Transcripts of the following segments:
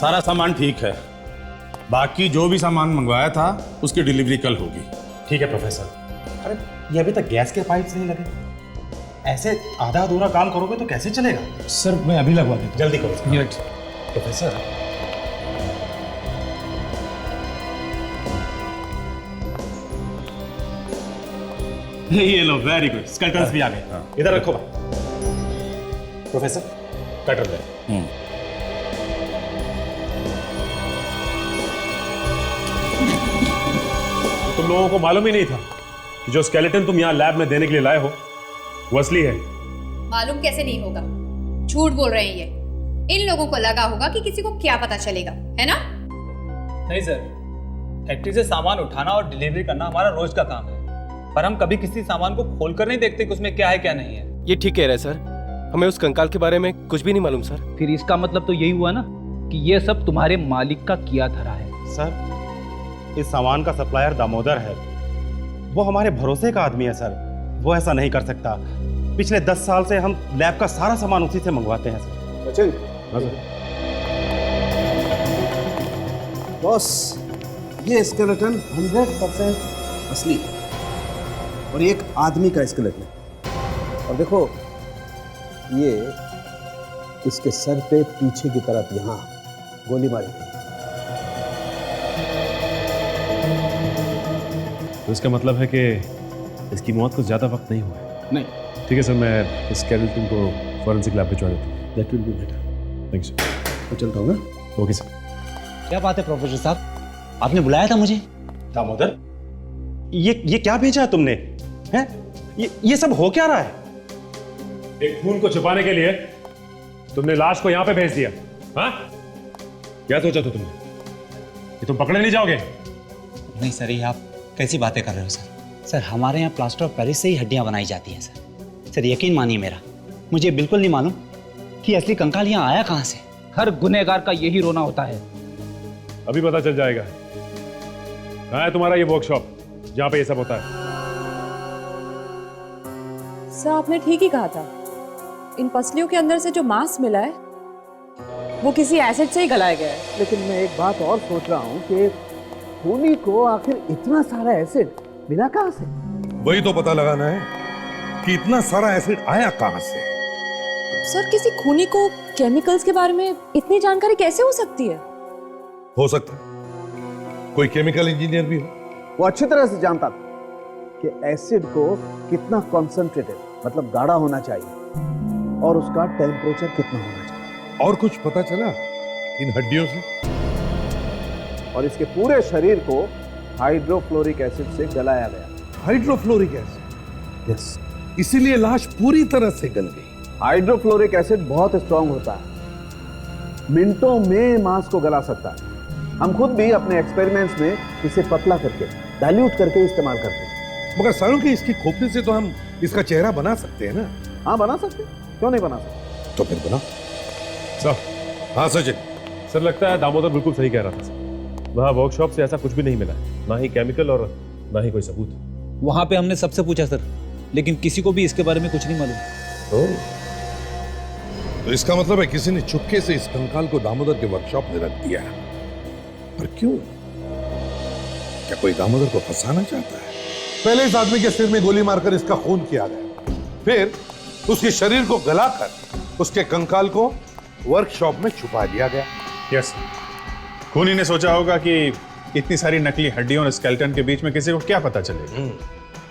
सारा सामान ठीक है, बाकी जो भी सामान मंगवाया था उसकी डिलीवरी कल होगी। ठीक है प्रोफेसर। अरे ये अभी तक गैस के पाइप्स नहीं लगे, ऐसे आधा अधूरा काम करोगे तो कैसे चलेगा? सर मैं अभी लगवा देता हूँ। जल्दी करो। मिनट। प्रोफेसर ये लो, वेरी गुड, स्कल्टर्स भी आ गए। इधर रखो प्रोफेसर, कटर ले। तुम लोगों को मालूम ही नहीं था कि जो स्केलेटन तुम यहाँ लैब में देने के लिए लाए हो वो असली है? मालूम कैसे नहीं होगा, झूठ बोल रहे हैं ये। इन लोगों को लगा होगा कि किसी को क्या पता चलेगा, है ना? नहीं सर, फैक्ट्री से सामान उठाना और डिलीवरी करना हमारा रोज का काम है, पर हम कभी किसी सामान को खोलकर नहीं देखते कि उसमें क्या है क्या नहीं है। ये ठीक कह रहे हैं सर, हमें उस कंकाल के बारे में कुछ भी नहीं मालूम सर। फिर इसका मतलब तो यही हुआ ना कि ये सब तुम्हारे मालिक का किया धरा है। सर इस सामान का सप्लायर दामोदर है, वो हमारे भरोसे का आदमी है सर, वो ऐसा नहीं कर सकता। पिछले 10 साल से हम लैब का सारा सामान उसी से मंगवाते हैं सर। सचिन। हाँ सर। बॉस, ये स्केलेटन 100% असली है और ये एक आदमी का स्केलेटन है। और देखो ये इसके सर पे पीछे की तरफ यहाँ गोली मारी गई। तो इसका मतलब है कि इसकी मौत को ज्यादा वक्त नहीं हुआ है? नहीं। ठीक है सर, मैं इस स्केलेटन को फॉरेंसिक लैब भिजवा देता हूँ। That will be better. Thank you sir. मैं चलता हूँ ना। Okay sir. क्या बात है प्रोफेसर साहब, आपने बुलाया था मुझे? दामोदर, ये क्या भेजा है तुमने? हैं? ये सब हो क्या रहा है? एक खून को छुपाने के लिए तुमने लाश को यहाँ पे भेज दिया, हाँ? क्या सोचा था तुमने कि तुम पकड़े नहीं जाओगे? नहीं सर, ये आप कैसी बातें कर रहे हो सर? सर हमारे यहाँ प्लास्टर ऑफ पेरिस से ही हड्डियाँ बनाई जाती हैं सर। सर यकीन मानिए मेरा, मुझे बिल्कुल नहीं मालूम कि असली कंकाल यहाँ आया कहाँ से। हर गुनहगार का यही रोना होता है। अभी पता चल जाएगा। कहाँ है तुम्हारा ये वर्कशॉप जहाँ पे ये सब होता है? सर आपने ठीक ही कहा था, इन पसलियों के अंदर से जो मांस मिला है वो किसी एसिड से ही गलाया गया है। लेकिन मैं एक बात और सोच रहा हूँ कि खूनी को आखिर इतना सारा एसिड मिला कहाँ से? वही तो पता लगाना है कि इतना सारा एसिड आया कहाँ से। सर किसी खूनी को केमिकल्स के बारे में इतनी जानकारी कैसे हो सकती है? हो सकता है कोई केमिकल इंजीनियर भी हो। वो अच्छी तरह से जानता था कि एसिड को कितना कॉन्सेंट्रेटेड, मतलब गाढ़ा होना चाहिए और उसका टेम्परेचर कितना होना चाहिए। और कुछ पता चला इन हड्डियों से? और इसके पूरे शरीर को हाइड्रोफ्लोरिक एसिड से गलाया गया। Hydrofluoric acid? यस। इसीलिए लाश पूरी तरह से गल गई। हाइड्रोफ्लोरिक एसिड बहुत स्ट्रांग होता है, मिनटों में मांस को गला सकता है। हम खुद भी अपने एक्सपेरिमेंट्स में इसे पतला करके, डाइल्यूट करके इस्तेमाल करते हैं। मगर सालों की इसकी खोपड़ी से तो हम इसका चेहरा बना सकते हैं ना? हाँ बना सकते, क्यों नहीं बना सकते? तो फिर बना। सर। हाँ सचिन। सर लगता है दामोदर बिल्कुल सही कह रहा था सर। वहाँ वर्कशॉप से ऐसा कुछ भी नहीं मिला, ना ही केमिकल और ना ही कोई सबूत। वहां पे हमने सबसे पूछा सर, लेकिन किसी को भी इसके बारे में कुछ नहीं मालूम। तो इसका मतलब है किसी ने चुपके से इस कंकाल को दामोदर के वर्कशॉप में रख दिया। पर क्यों? क्या कोई दामोदर को फंसाना चाहता है? पहले इस आदमी के सिर में गोली मारकर इसका खून किया गया, फिर उसके शरीर को गलाकर उसके कंकाल को वर्कशॉप में छुपा दिया गया। यस, खूनी ने सोचा होगा कि इतनी सारी नकली हड्डियों और स्केलेटन के बीच में किसी को क्या पता चलेगा।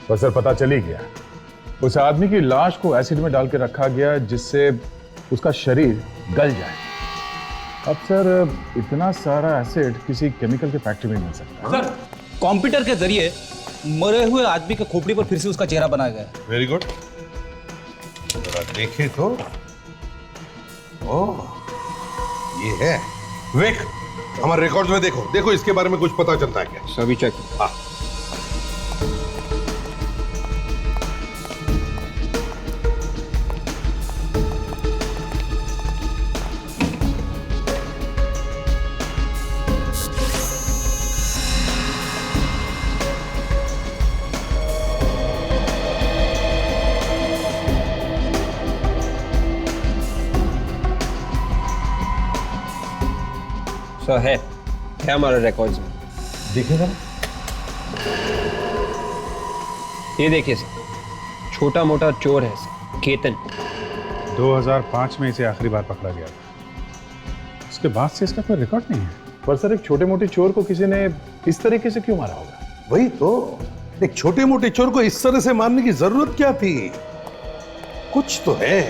पर सर पता चल ही गया, उस आदमी की लाश को एसिड में डाल के रखा गया जिससे उसका शरीर गल जाए। अब सर इतना सारा एसिड किसी केमिकल के फैक्ट्री में मिल सकता है। सर कंप्यूटर के जरिए मरे हुए आदमी के खोपड़ी पर फिर से उसका चेहरा बनाया गया है। Very good. जरा देखे तो, ओह ये है। विक, हमारे रिकॉर्ड्स में देखो, देखो इसके बारे में कुछ पता चलता है क्या? सभी चेक। हाँ। सर है हमारे रिकॉर्ड्स में। दिखेगा? ये देखिए सर, छोटा मोटा चोर है सर, केतन। 2005 में इसे आखिरी बार पकड़ा गया था। उसके बाद से इसका कोई रिकॉर्ड नहीं है। पर सर एक छोटे मोटे चोर को किसी ने इस तरीके से क्यों मारा होगा? वही तो, एक छोटे मोटे चोर को इस तरह से मारने की जरूरत क्या थी? कुछ तो है।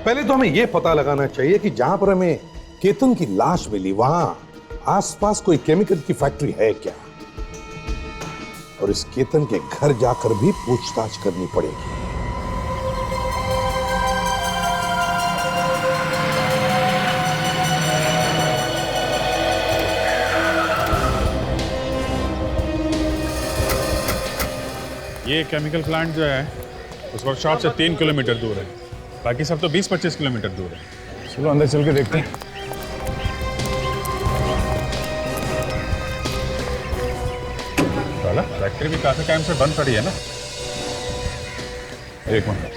पहले तो हमें यह पता लगाना चाहिए कि जहां पर हमें केतन की लाश मिली वहां आसपास कोई केमिकल की फैक्ट्री है क्या, और इस केतन के घर जाकर भी पूछताछ करनी पड़ेगी। ये केमिकल प्लांट जो है उस वर्कशॉप से 3 किलोमीटर दूर है, बाकी सब तो 20-25 किलोमीटर दूर है। चलो अंदर चल के देखते हैं। साला फैक्ट्री भी काफी टाइम से बंद पड़ी है ना। एक मिनट,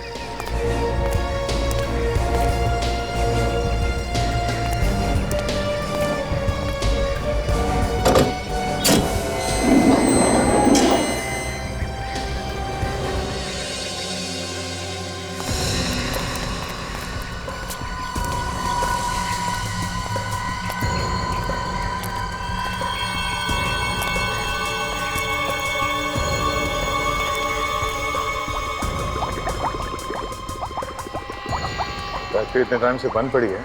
फैक्ट्री इतने टाइम से बंद पड़ी है,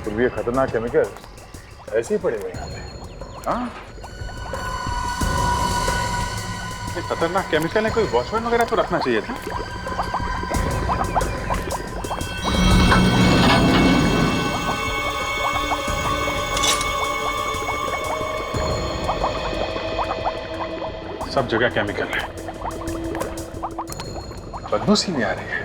फिर भी ये खतरनाक केमिकल ऐसे ही पड़े हुए यहाँ पे। हाँ, ये खतरनाक केमिकल है, कोई वॉचमैन वगैरह तो रखना चाहिए था। सब जगह केमिकल है, बदबू सी भी आ रही है।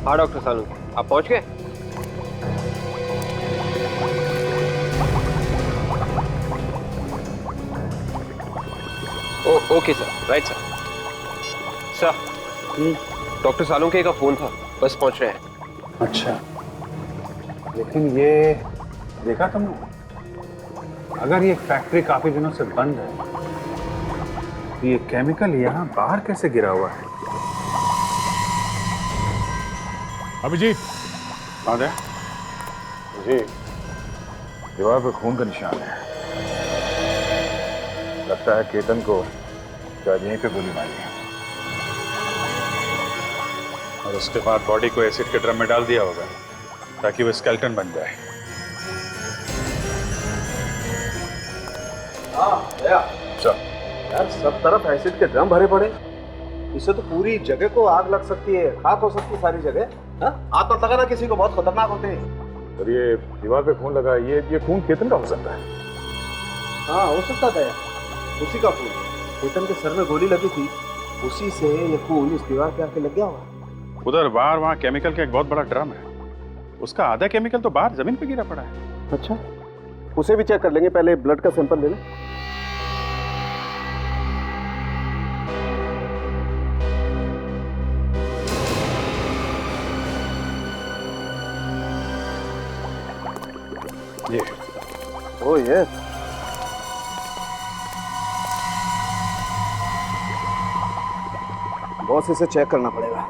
हाँ डॉक्टर सानू, आप पहुंच गए? Okay sir, right sir. Sir, doctor Salunke का फोन था, बस पहुंच रहे हैं। अच्छा, लेकिन ये देखा तुमने, अगर ये फैक्ट्री काफी दिनों से बंद है तो ये केमिकल यहाँ बाहर कैसे गिरा हुआ है? अभिजीत, कौन है? जी, दीवार पर खून का निशान है। लगता है केतन को शायद यहीं पे गोली मारी है। और उसके बाद बॉडी को एसिड के ड्रम में डाल दिया होगा ताकि वो स्केलेटन बन जाए। चल यार, सब तरफ एसिड के ड्रम भरे पड़े, इससे तो पूरी जगह को आग लग सकती है, खाक हो सकती है सारी जगह। हाथ मत लगाना किसी को, बहुत खतरनाक होते हैं। और ये दीवार पे खून लगा, ये खून केतन का हो सकता है। हाँ हो सकता था यार, उसी का खून। केतन के सर में गोली लगी थी, उसी से ये खून इस दीवार पे आके लग गया होगा। उधर बाहर वहाँ केमिकल का एक बहुत बड़ा ड्रम है, उसका आधा केमिकल तो बाहर जमीन पे गिरा पड़ा है। अच्छा, उसे भी चेक कर लेंगे, पहले ब्लड का सैंपल ले लें। ये ओह यस, बॉस इसे चेक करना पड़ेगा।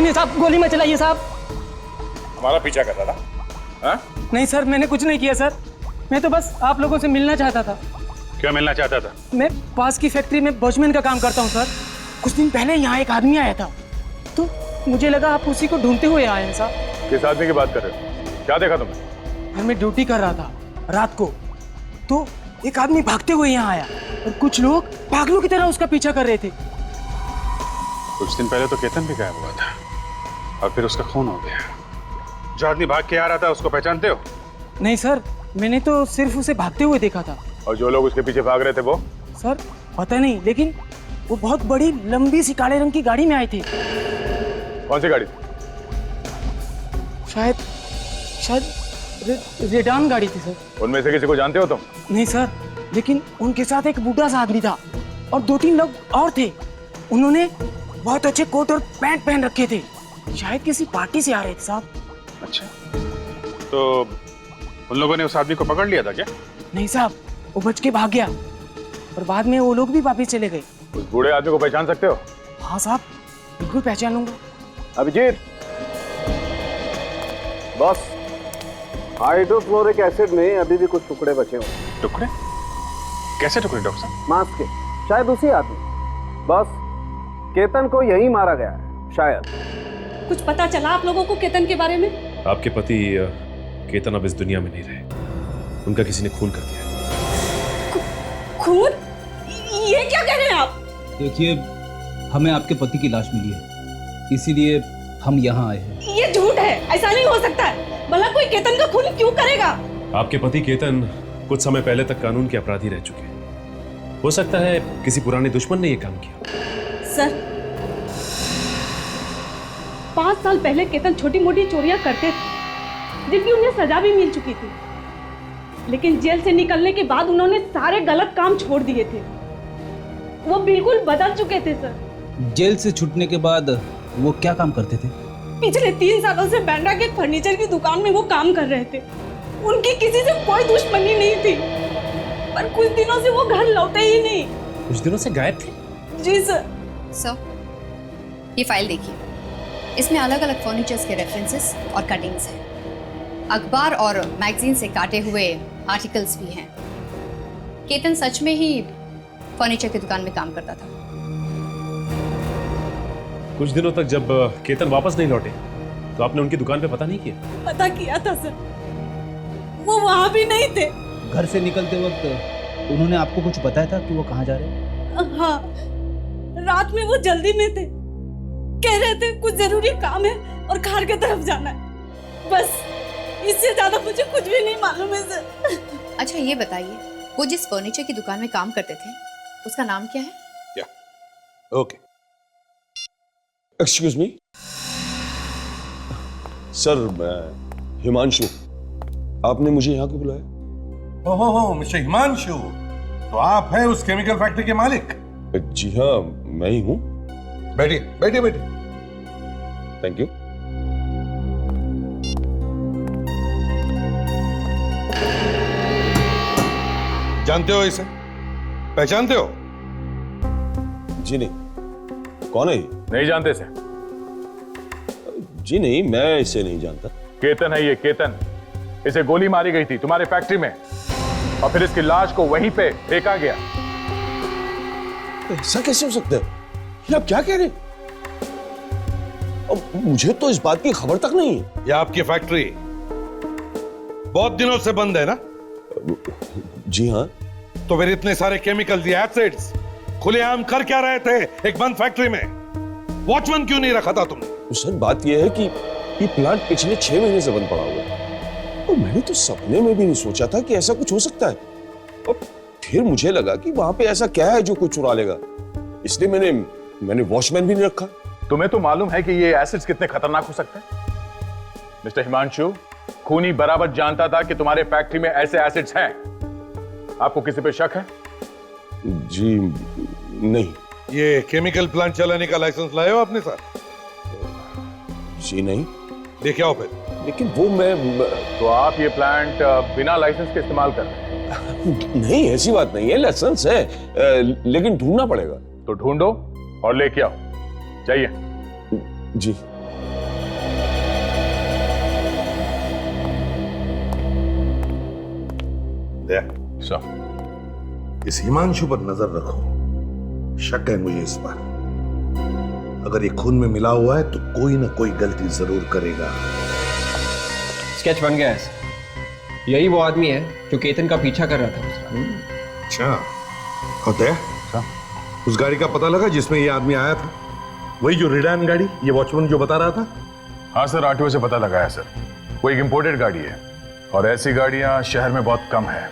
नहीं साहब, गोली मत चलाइए साहब। हमारा पीछा कर रहा था? हाँ? नहीं सर, मैंने कुछ नहीं किया सर। मैं तो बस आप लोगों से मिलना चाहता था। क्या मिलना चाहता था? मैं पास की फैक्ट्री में वॉचमैन का काम करता हूँ सर। कुछ दिन पहले यहाँ एक आदमी आया था, तो मुझे लगा आप उसी को ढूंढते हुए आए हैं साहब। किस आदमी की बात कर रहे हो? क्या देखा तुमने? घर में ड्यूटी कर रहा था रात को, तो एक आदमी भागते हुए यहाँ आया और कुछ लोग पागलों की तरह उसका पीछा कर रहे थे। कुछ दिन पहले तो केतन भी गायब हुआ था और फिर उसका खून हो गया। जो आदमी भाग के आ रहा था उसको पहचानते हो? नहीं सर, मैंने तो सिर्फ उसे भागते हुए देखा था। और जो लोग उसके पीछे भाग रहे थे वो? सर पता नहीं, लेकिन वो बहुत बड़ी लंबी सी काले रंग की गाड़ी में आए थे। कौन सी गाड़ी? शायद रेडान गाड़ी थी सर। उनमें से किसी को जानते हो तुम? नहीं सर, लेकिन उनके साथ एक बूढ़ा सा आदमी था और 2-3 लोग और थे। उन्होंने बहुत अच्छे कोट और पैंट पहन रखे थे, शायद किसी पार्टी से आ रहे थे साहब। अच्छा, तो उन लोगों ने उस आदमी को पकड़ लिया था क्या? नहीं साहब, वो बच के भाग गया और बाद में वो लोग भी वापिस चले गए। उस बूढ़े आदमी को पहचान सकते हो? हाँ साहब, बिल्कुल पहचान लूंगा। अभिजीत, बॉस, हाइड्रोक्लोरिक एसिड में अभी भी कुछ टुकड़े बचे हुए। टुकड़े? कैसे टुकड़े डॉक्टर साहब? मांस के, शायद उसी आदमी। बॉस, केतन को यही मारा गया है शायद। कुछ पता चला आप लोगों को केतन के बारे में? आपके पति केतन अब इस दुनिया में नहीं रहे, उनका किसी ने खून कर दिया। खून? ये क्या कह रहे हैं आप? देखिए, हमें आपके पति की लाश मिली है, इसीलिए हम यहाँ आए हैं। ये झूठ है, ऐसा नहीं हो सकता है। भला कोई केतन का खून क्यों करेगा? आपके पति केतन कुछ समय पहले तक कानून के अपराधी रह चुके हैं। हो सकता है किसी पुराने दुश्मन ने ये काम किया। सर, 5 साल पहले केतन छोटी मोटी चोरियां करते थे, जिनकी उन्हें सजा भी मिल चुकी थी। लेकिन जेल से निकलने के बाद उन्होंने सारे गलत काम छोड़ दिए थे। वो बिल्कुल बदल चुके थे सर। जेल से छूटने के बाद वो क्या काम करते थे? पिछले 3 सालों से बैंड्रा के फर्नीचर की दुकान में वो काम कर रहे थे। उनकी किसी से कोई दुश्मनी नहीं थी, पर कुछ दिनों से वो घर लौटे ही नहीं। कुछ दिनों से गायब थे? जी सर। सर, ये फाइल देखिए, इसमें अलग अलग फर्नीचर्स के रेफरेंसेस और कटिंग्स हैं। अखबार और मैगजीन से काटे हुए आर्टिकल्स भी हैं। केतन सच में ही फर्नीचर की दुकान में काम करता था। कुछ दिनों तक जब केतन वापस नहीं लौटे तो आपने उनकी दुकान पे पता नहीं किया? पता किया था सर, वो वहां भी नहीं थे। घर से निकलते वक्त उन्होंने आपको कुछ बताया था कि वो कहाँ जा रहे हैं? हाँ, रात में वो जल्दी में थे, कह रहे थे कुछ जरूरी काम है और कार की तरफ जाना है। बस इससे ज्यादा मुझे कुछ भी नहीं मालूम है सर। अच्छा ये बताइए, वो जिस फर्नीचर की दुकान में काम करते थे उसका नाम क्या है? ओके, एक्सक्यूज मी सर, मैं हिमांशु, आपने मुझे यहाँ क्यों बुलाया? ओहो, मिस्टर हिमांशु, तो आप हैं उस केमिकल फैक्ट्री के मालिक? जी हाँ, मैं ही हूँ। बैठिए बैठिए बैठिए। Thank you. जानते हो इसे? पहचानते हो? जी नहीं। कौन है ये? नहीं जानते से? जी नहीं, मैं इसे नहीं जानता। केतन है ये, केतन। इसे गोली मारी गई थी तुम्हारे फैक्ट्री में और फिर इसकी लाश को वहीं पे फेंका गया। ऐसा कैसे हो सकता है? ये आप क्या कह रहे हैं? अब मुझे तो इस बात की खबर तक नहीं है। ये आपकी फैक्ट्री बहुत दिनों से बंद है ना? जी हाँ। तो फिर इतने सारे केमिकल एसिड्स खुलेआम कर क्या रहे थे एक बंद फैक्ट्री में? वॉचमैन क्यों नहीं रखा था तुमने? तो सर बात यह है कि ये प्लांट पिछले 6 महीने से बंद पड़ा हुआ है और मैंने तो सपने में भी नहीं सोचा था कि ऐसा कुछ हो सकता है। और फिर मुझे लगा कि वहां पे ऐसा क्या है जो कोई चुरा लेगा, इसलिए मैंने वॉचमैन भी नहीं रखा। तुम्हें तो मालूम है कि ये एसिड्स कितने खतरनाक हो सकते हैं। मिस्टर हिमांशु, खूनी बराबर जानता था कि तुम्हारे फैक्ट्री में ऐसे एसिड्स हैं। आपको किसी पे शक है? जी नहीं। ये केमिकल प्लांट चलाने का लाइसेंस लाए हो अपने साथ? जी नहीं। लेके आओ फिर। लेकिन वो मैं तो आप ये प्लांट बिना लाइसेंस के इस्तेमाल कर रहे हैं? नहीं, ऐसी बात नहीं है, लाइसेंस है, लेकिन ढूंढना पड़ेगा। तो ढूंढो और लेके आओ। चाहिए? जी। दया, सर इस हिमांशु पर नजर रखो। शक है मुझे इस पर। अगर ये खून में मिला हुआ है तो कोई ना कोई गलती जरूर करेगा। स्केच बन गया है। यही वो आदमी है जो केतन का पीछा कर रहा था उसका। अच्छा, और दया, उस गाड़ी का पता लगा जिसमें ये आदमी आया था? वही जो रिडान गाड़ी, ये वॉचमैन जो बता रहा था? हाँ सर, आरटीओ से पता लगा है सर। वो एक इंपोर्टेड गाड़ी है और ऐसी गाड़ियां शहर में बहुत कम है,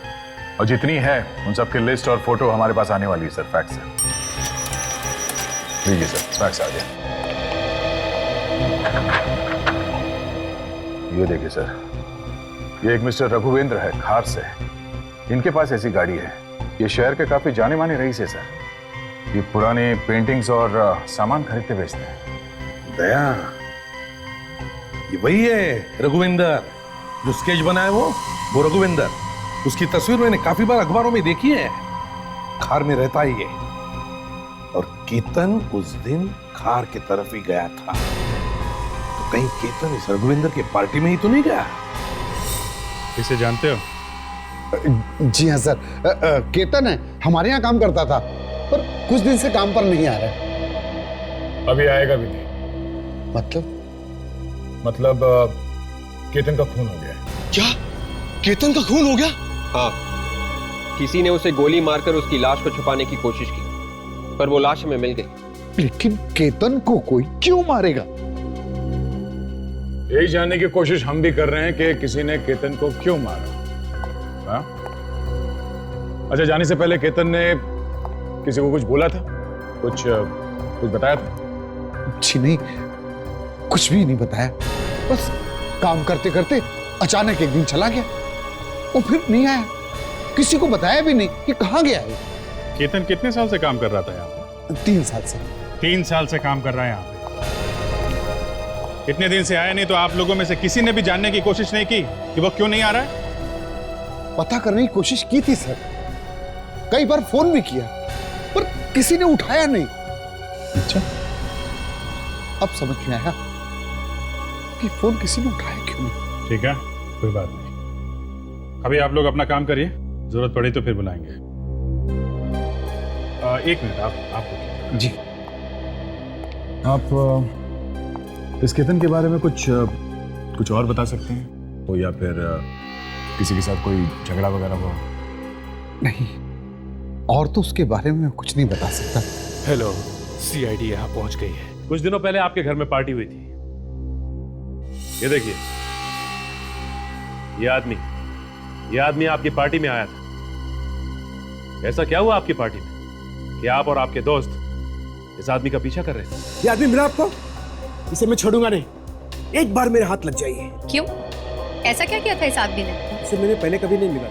और जितनी है उन सबकी लिस्ट और फोटो हमारे पास आने वाली है सर, फैक्स है। लीजिए सर, फैक्स आ गया। ये देखिए सर, ये एक मिस्टर रघुवेंद्र है, खार से। इनके पास ऐसी गाड़ी है। ये शहर के काफी जाने माने रईस है सर। ये पुराने पेंटिंग्स और सामान खरीदते बेचते हैं। दया, ये वही है रघुवेंद्र जो स्केच बना है, वो रघुवेंद्र। उसकी तस्वीर मैंने काफी बार अखबारों में देखी है। खार में रहता ही है। और केतन उस दिन खार की तरफ ही गया था। तो कहीं केतन इस रघुवेंद्र के पार्टी में ही तो नहीं गया? इसे जानते हो? जी हाँ सर, केतन है, हमारे यहाँ काम करता था, पर कुछ दिन से काम पर नहीं आ रहा है। अभी आएगा भी नहीं। मतलब केतन का खून हो गया है। क्या? केतन का खून हो गया? हाँ, किसी ने उसे गोली मारकर उसकी लाश को छुपाने की कोशिश की, पर वो लाश हमें मिल गई। लेकिन केतन को कोई क्यों मारेगा? यही जानने की कोशिश हम भी कर रहे हैं कि किसी ने केतन को क्यों मारा। हाँ? अच्छा, जाने से पहले केतन ने किसी को कुछ बोला था? कुछ बताया था? जी नहीं, कुछ भी नहीं बताया। बस काम करते करते अचानक एक दिन चला गया और फिर नहीं आया। किसी को बताया भी नहीं कि कहाँ गया है। केतन कितने साल से काम कर रहा था यहाँ पे? 3 साल से। 3 साल से काम कर रहा है यहाँ पे। इतने दिन से आया नहीं, तो आप लोगों में से किसी ने भी जानने की कोशिश नहीं की कि वो क्यों नहीं आ रहा है? पता करने की कोशिश की थी सर, कई बार फोन भी किया, पर किसी ने उठाया नहीं। अच्छा, अब समझ में आया कि फोन किसी ने उठाया क्यों नहीं। ठीक है, कोई बात नहीं। अभी आप लोग अपना काम करिए, जरूरत पड़ी तो फिर बुलाएंगे। 1 मिनट, आप जी। आप इस केतन के बारे में कुछ और बता सकते हैं? तो या फिर किसी के साथ कोई झगड़ा वगैरह हुआ? नहीं, और तो उसके बारे में मैं कुछ नहीं बता सकता। हेलो, सीआईडी यहाँ पहुंच गई है। कुछ दिनों पहले आपके घर में पार्टी हुई थी। ये देखिए, ये आदमी आपकी पार्टी में आया था। ऐसा क्या हुआ आपकी पार्टी में कि आप और आपके दोस्त इस आदमी का पीछा कर रहे थे? ये आदमी मिला आपको? इसे मैं छोड़ूंगा नहीं, एक बार मेरे हाथ लग जाइए। क्यों? ऐसा क्या किया था इस आदमी ने? इसे मैंने पहले कभी नहीं मिला।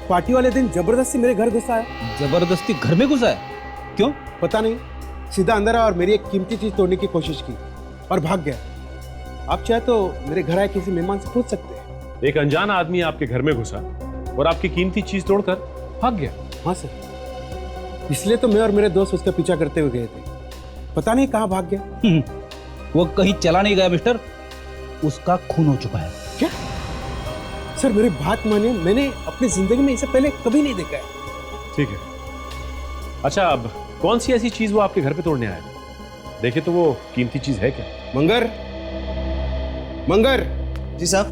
पार्टी वाले दिन जबरदस्ती मेरे घर घुसा है। जबरदस्ती घर में घुसा है? क्यों? पता नहीं, सीधा अंदर आया और मेरी एक कीमती चीज तोड़ने की कोशिश की और भाग गया। आप चाहे तो मेरे घर आए किसी मेहमान से पूछ सकते हैं। एक अनजान आदमी आपके घर में घुसा और आपकी कीमती चीज तोड़कर भाग गया? हाँ सर, इसलिए तो मैं और मेरे दोस्त उसका पीछा करते हुए गए थे। पता नहीं कहाँ भाग गया। वो कहीं चला नहीं गया मिस्टर, उसका खून हो चुका है। क्या? सर मेरी बात मानिए, मैंने अपनी जिंदगी में इसे पहले कभी नहीं देखा है। ठीक है। अच्छा, अब कौन सी ऐसी चीज वो आपके घर पे तोड़ने आया? देखिए तो वो कीमती चीज है क्या? मंगर। जी साहब।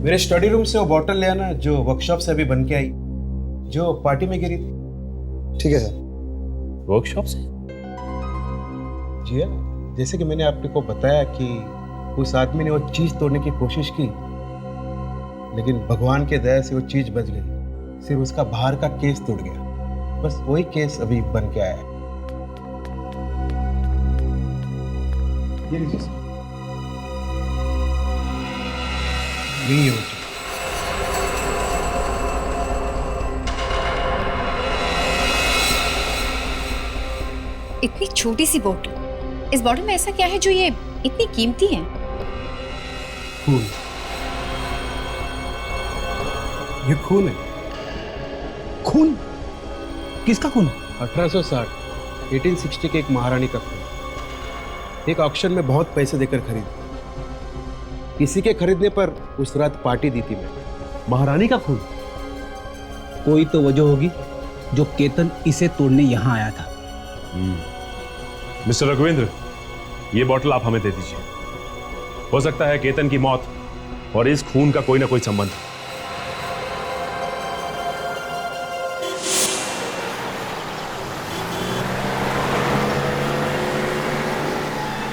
मेरे स्टडी रूम से वो बॉटल ले आना जो वर्कशॉप से अभी बन के आई, जो पार्टी में गिरी थी। ठीक है सर। वर्कशॉप से? जी हाँ, जैसे कि मैंने आपको बताया कि उस आदमी ने वो चीज तोड़ने की कोशिश की, लेकिन भगवान के दया से वो चीज बच गई। सिर्फ उसका बाहर का केस टूट गया। बस वही केस अभी बन के आया है। ये लीजिए सर। यही हो। इतनी छोटी सी बोतल, इस बॉटल में ऐसा क्या है जो ये इतनी कीमती है? खून। ये खून है। खून? किसका खून? 1860 1860 के एक महारानी का खून। एक ऑक्शन में बहुत पैसे देकर खरीदी। किसी के खरीदने पर उस रात पार्टी दी थी मैं। महारानी का खून? कोई तो वजह होगी जो केतन इसे तोड़ने यहाँ आया था। मिस्टर रघुवेंद्र, ये बॉटल आप हमें दे दीजिए। हो सकता है केतन की मौत और इस खून का कोई ना कोई संबंध है।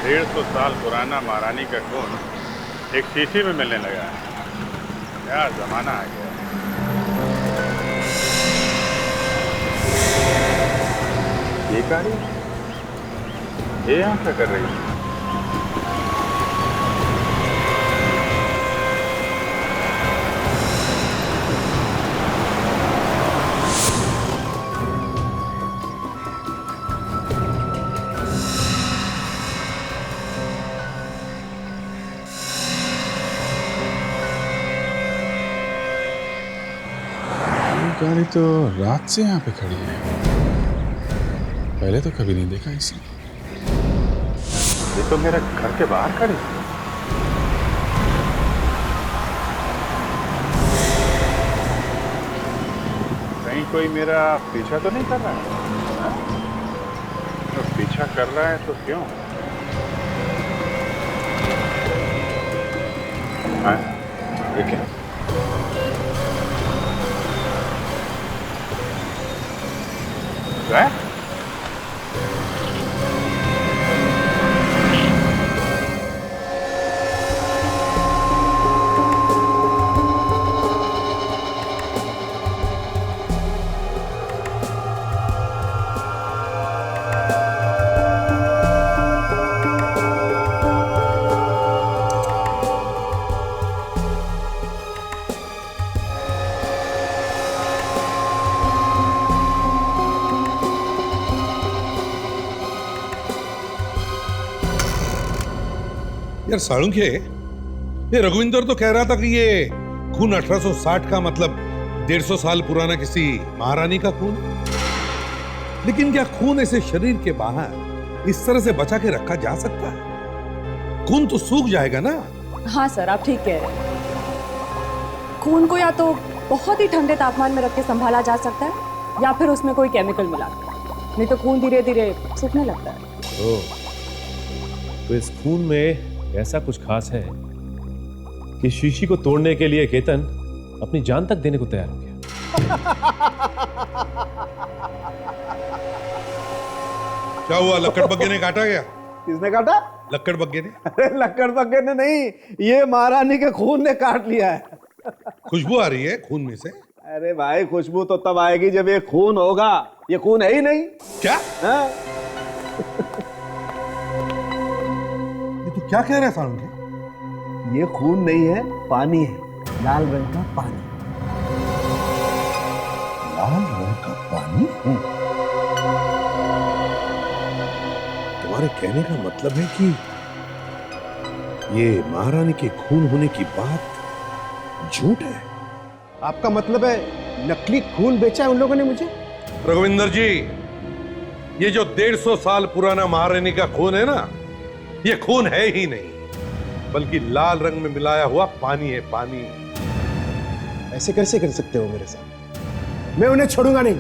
150 साल पुराना महारानी का खून एक शीशी में मिलने लगा है। क्या जमाना आ गया। ये कारी ये यहाँ क्या कर रही है? गाड़ी तो रात से यहाँ पे खड़ी है, पहले तो कभी नहीं देखा इसे। ये तो मेरे घर के बाहर खड़ी है। कहीं कोई मेरा पीछा तो नहीं कर रहा है? हाँ? तो पीछा कर रहा है तो क्यों? हाँ, ये क्या? क्या? यार साळुंखे, ये रघुविंदर तो कह रहा था कि ये खून 1860 का मतलब 150 साल पुराना किसी महारानी का खून, लेकिन क्या खून ऐसे शरीर के बाहर इस तरह से बचा के रखा जा सकता है? खून तो सूख जाएगा ना। हाँ सर, आप ठीक कह रहे हैं। खून को या तो बहुत ही ठंडे तापमान में रख के संभाला जा सकता है या फिर उसमें कोई केमिकल मिला, नहीं तो खून धीरे धीरे सूखने लगता है। तो इस खून में ऐसा कुछ खास है कि शीशी को तोड़ने के लिए केतन अपनी जान तक देने को तैयार हो गया। क्या हुआ, लक्कड़ बग्गे ने काटा गया? किसने काटा? लक्कड़ बग्गे ने। अरे लक्कड़ बग्गे ने नहीं, ये महारानी के खून ने काट लिया है। खुशबू आ रही है खून में से। अरे भाई, खुशबू तो तब आएगी जब ये खून होगा। ये खून है ही नहीं। क्या? हाँ? ये तो क्या कह रहा है साळुंखे? ये खून नहीं है, पानी है, लाल रंग का पानी। लाल रंग का पानी? तुम्हारे कहने का मतलब है कि ये महारानी के खून होने की बात झूठ है? आपका मतलब है नकली खून बेचा है उन लोगों ने मुझे? रघुविंदर जी, ये जो 150 साल पुराना महारानी का खून है ना, ये खून है ही नहीं, बल्कि लाल रंग में मिलाया हुआ पानी है, पानी। ऐसे कैसे कर सकते हो मेरे साथ? मैं उन्हें छोड़ूंगा नहीं,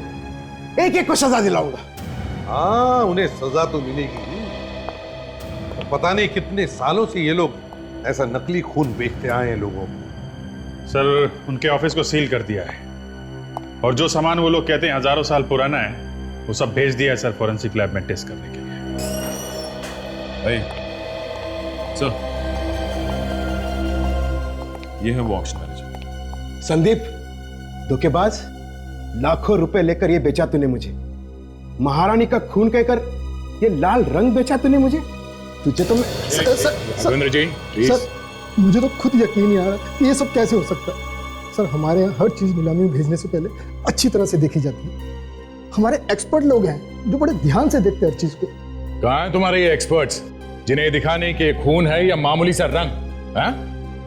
एक एक को सजा दिलाऊंगा। हाँ, उन्हें सजा तो मिलेगी। पता नहीं कितने सालों से ये लोग ऐसा नकली खून बेचते आए हैं लोगों को। सर, उनके ऑफिस को सील कर दिया है और जो सामान वो लोग कहते हैं हजारों साल पुराना है, वो सब भेज दिया है सर फॉरेंसिक लैब में टेस्ट करने के लिए। सर, ये है वो ऑक्शन मैनेजर। संदीप, धोखेबाज, लाखों रुपए लेकर ये बेचा तूने मुझे। महारानी का खून कहकर ये लाल रंग बेचा तूने मुझे। तुझे तो मैं रघुविंदर जी, सर, मुझे तो खुद यकीन नहीं आ रहा कि ये सब कैसे हो सकता है। सर, हमारे यहाँ हर चीज नीलामी में भेजने से पहले अच्छी तरह से देखी जाती है। हमारे एक्सपर्ट लोग हैं जो बड़े ध्यान से देखते हैं हर चीज को। कहाँ हैं तुम्हारे ये एक्सपर्ट्स जिन्हें दिखाने के खून है या मामूली सा रंग?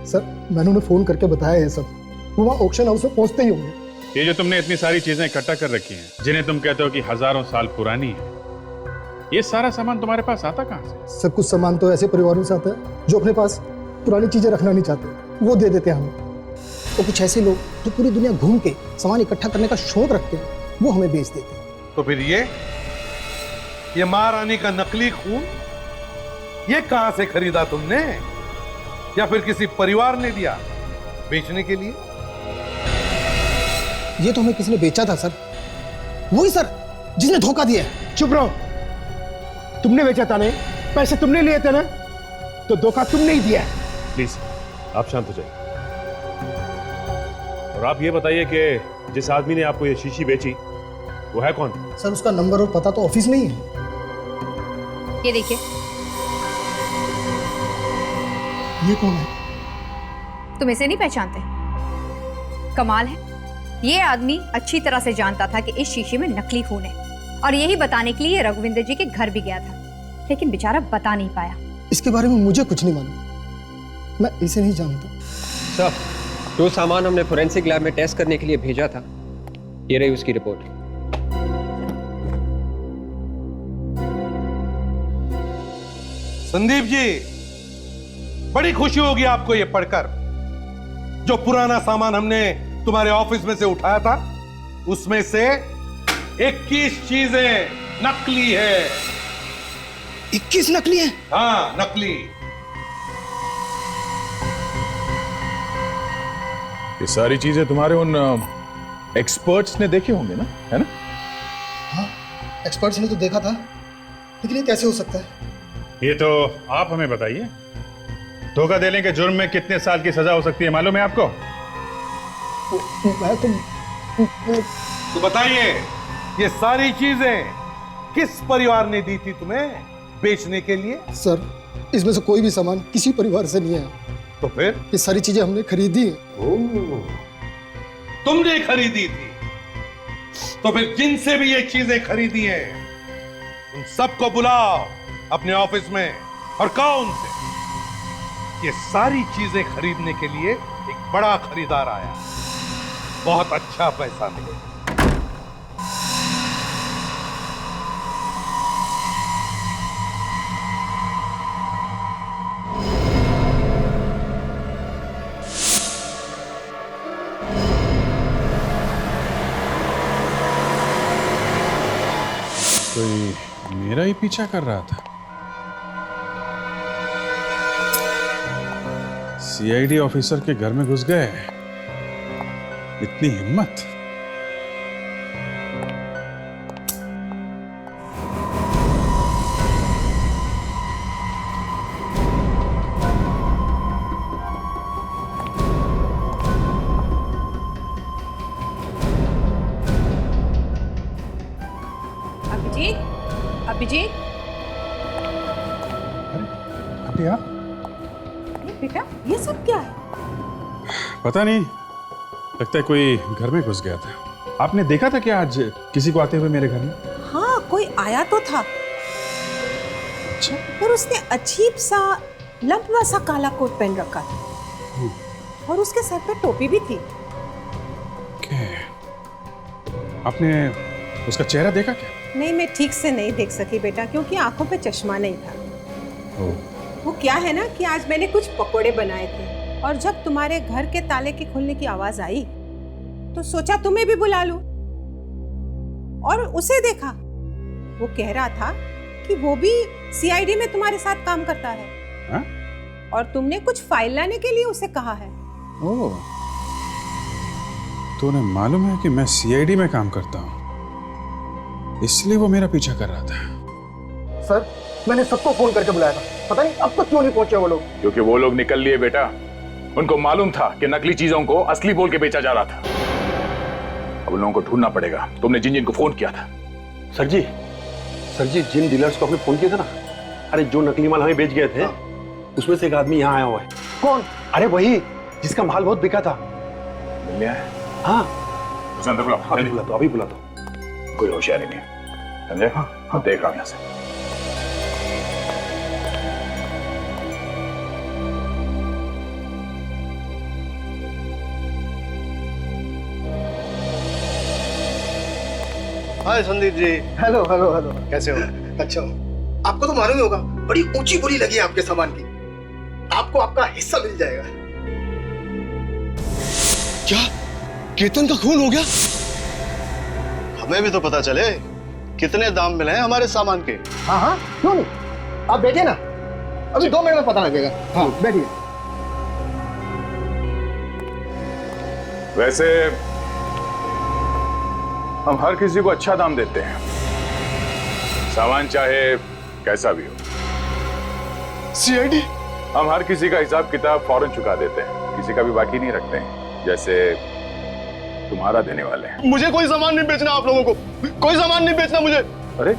सर, मैंने उन्हें फोन करके बताया है सब। वो वहाँ ऑक्शन हाउस में पहुंचते ही होंगे। ये जो तुमने इतनी सारी चीजें इकट्ठा कर रखी हैं, जिन्हें तुम कहते हो कि हजारों साल पुरानी है, ये सारा सामान तुम्हारे पास आता कहाँ से? सर, कुछ सामान तो ऐसे परिवारों से आता है जो अपने पास पुरानी चीजें रखना नहीं चाहते, वो दे देते हैं हमें। और कुछ ऐसे लोग जो पूरी दुनिया घूम के सामान इकट्ठा करने का शौक रखते हैं, वो हमें बेच देते हैं। तो फिर ये महारानी का नकली खून ये कहां से खरीदा तुमने, या फिर किसी परिवार ने दिया बेचने के लिए? ये तो हमें किसी ने बेचा था सर, वही सर जिसने धोखा दिया। चुप रहो, तुमने बेचा था नहीं, पैसे तुमने लिए थे ना, तो धोखा तुमने ही दिया है। प्लीज आप शांत हो जाइए और आप ये बताइए कि जिस आदमी ने आपको ये शीशी बेची वो है कौन? सर उसका नंबर और पता तो ऑफिस में ही है। ये देखिए। ये कौन है? तुम इसे नहीं पहचानते? कमाल है, ये आदमी अच्छी तरह से जानता था कि इस शीशे में नकली खून है, और यही बताने के लिए रघुविंदर जी के घर भी गया था, लेकिन बेचारा बता नहीं पाया। इसके बारे में मुझे कुछ नहीं मालूम, मैं इसे नहीं जानता। सर, जो सामान हमने फोरेंसिक लैब में टेस्ट करने के लिए भेजा था, ये रही उसकी रिपोर्ट। संदीप जी, बड़ी खुशी होगी आपको ये पढ़कर, जो पुराना सामान हमने तुम्हारे ऑफिस में से उठाया था, उसमें से 21 चीजें नकली है। 21 नकली है? हाँ, नकली। ये सारी चीजें तुम्हारे उन एक्सपर्ट्स ने देखे होंगे ना, है ना? हाँ, एक्सपर्ट्स ने तो देखा था, लेकिन ये कैसे हो सकता है? ये तो आप हमें बताइए, धोखा देने के जुर्म में कितने साल की सजा हो सकती है, मालूम है आपको? तो बताइए, ये सारी चीजें किस परिवार ने दी थी तुम्हें बेचने के लिए? सर, इसमें से कोई भी सामान किसी परिवार से नहीं है। तो फिर? ये सारी चीजें हमने खरीदी है। तुमने खरीदी थी? तो फिर जिनसे भी ये चीजें खरीदी हैं, उन सबको बुलाओ अपने ऑफिस में और कहो उनसे ये सारी चीजें खरीदने के लिए एक बड़ा खरीदार आया, बहुत अच्छा पैसा मिलेगा। कोई मेरा ही पीछा कर रहा था। सीआईडी ऑफिसर के घर में घुस गए, इतनी हिम्मत। अभिजीत, अभी आप? बेटा ये सब क्या है? पता नहीं, लगता है कोई घर में घुस गया था। आपने देखा था क्या आज किसी को आते हुए मेरे घर में? हाँ, कोई आया तो था। अच्छा। पर उसने अजीब सा लंबा सा काला कोट पहन रखा था और उसके सर पे टोपी भी थी। आपने उसका चेहरा देखा क्या? नहीं, मैं ठीक से नहीं देख सकी बेटा, क्योंकि आंखों पे चश्मा नहीं था। वो क्या है ना कि आज मैंने कुछ पकोड़े बनाए थे, और जब तुम्हारे घर के ताले के खुलने की आवाज आई तो सोचा तुम्हें भी बुला लूं, और उसे देखा। वो कह रहा था कि वो भी सीआईडी में तुम्हारे साथ काम करता है। हा? और तुमने कुछ फाइल लाने के लिए उसे कहा है। ओह, तो उन्हें मालूम है कि मैं सीआईडी में काम करता हूँ, इसलिए वो मेरा पीछा कर रहा था। सर, मैंने सबको फोन करके बुलाया था, पता नहीं अब तक क्यों नहीं पहुंचे वो लोग। क्योंकि वो लोग निकल लिए बेटा, उनको मालूम था कि नकली चीजों को असली बोल के बेचा जा रहा था। अब उन लोगों को ढूंढना पड़ेगा। तुमने जिन जिन को फोन किया था? सर जी जिन डीलर्स को आपने फोन किया था ना, अरे जो नकली माल हमें बेच गए थे, उसमें से एक आदमी यहाँ आया हुआ है। कौन? अरे वही जिसका माल बहुत बिका था। मिल गया है? हाँ, उसे अंदर बुलाओ। अभी बुला दो। कोई होशियारी नहीं, समझे? हाँ, देख रहा हूं यहां से। हाय Sandeep ji. Hello hello hello, कैसे हो? अच्छा, आपको तो मालूम ही होगा, बड़ी ऊंची बोली लगी है आपके सामान की, आपको आपका हिस्सा मिल जाएगा। क्या केतन का खून हो गया? हमें भी तो पता चले कितने दाम मिले हैं हमारे सामान के। हाँ हाँ, क्यों नहीं, आप बैठिए ना, अभी 2 मिनट में पता लगेगा। हाँ बैठिए। वैसे हम हर किसी को अच्छा दाम देते हैं, सामान चाहे कैसा भी हो। सीआईडी? हम हर किसी का हिसाब किताब फौरन चुका देते हैं, किसी का भी बाकी नहीं रखते हैं, जैसे तुम्हारा देने वाले हैं। मुझे कोई सामान नहीं बेचना, आप लोगों को कोई सामान नहीं बेचना मुझे। अरे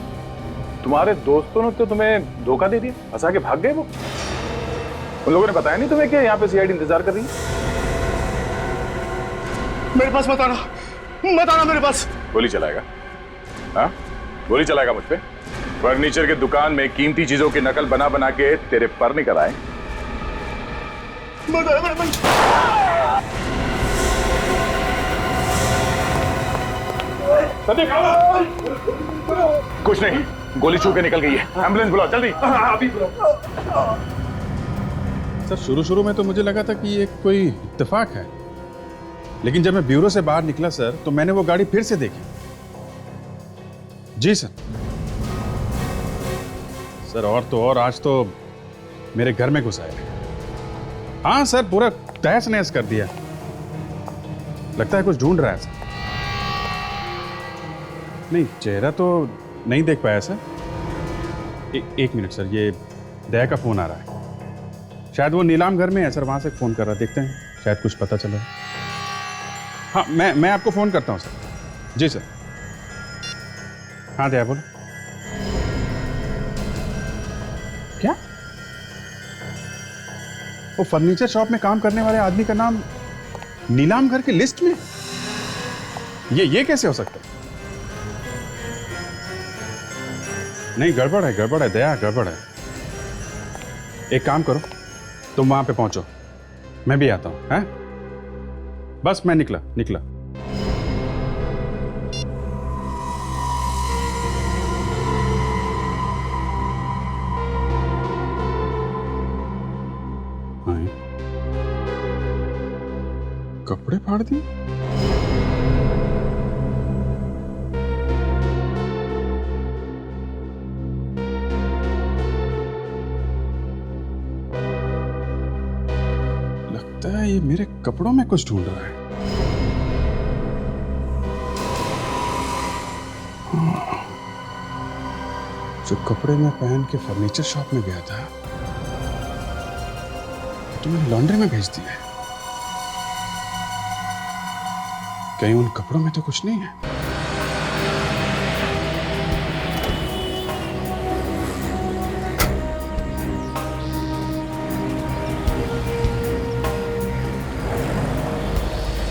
तुम्हारे दोस्तों ने तो तुम्हें धोखा दे दिया, फंसा के भाग गए वो। उन लोगों ने बताया नहीं तुम्हें कि यहाँ पे सीआईडी इंतजार कर रही है? मेरे पास मत आना मेरे पास। गोली चलाएगा? हाँ गोली चलाएगा मुझ पे? फर्नीचर के दुकान में कीमती चीजों की नकल बना बना के तेरे पर निकल आए। कुछ नहीं, गोली छू के निकल गई है। एम्बुलेंस बुलाओ जल्दी। अभी सर शुरू में तो मुझे लगा था कि ये कोई इत्तेफाक है, लेकिन जब मैं ब्यूरो से बाहर निकला सर तो मैंने वो गाड़ी फिर से देखी। जी सर। सर और तो और आज तो मेरे घर में घुस आए। हाँ सर, पूरा तहस नहस कर दिया। लगता है कुछ ढूंढ रहा है सर। नहीं चेहरा तो नहीं देख पाया सर। एक मिनट सर, ये दया का फोन आ रहा है। शायद वो नीलाम घर में है सर, वहां से फोन कर रहा है, देखते हैं शायद कुछ पता चला। हाँ मैं आपको फोन करता हूँ सर। जी सर। हाँ दया बोलो। क्या? वो फर्नीचर शॉप में काम करने वाले आदमी का नाम नीलाम घर की लिस्ट में? ये कैसे हो सकता है? नहीं गड़बड़ है दया, गड़बड़ है। एक काम करो, तुम वहां पे पहुंचो, मैं भी आता हूं। हैं? बस मैं निकला। कपड़े फाड़ दिए? लगता है ये मेरे कपड़ों में कुछ ढूंढ रहा है। जो कपड़े में पहन के फर्नीचर शॉप में गया था तो मैंने लॉन्ड्री में भेज दिया है। कहीं उन कपड़ों में तो कुछ नहीं है?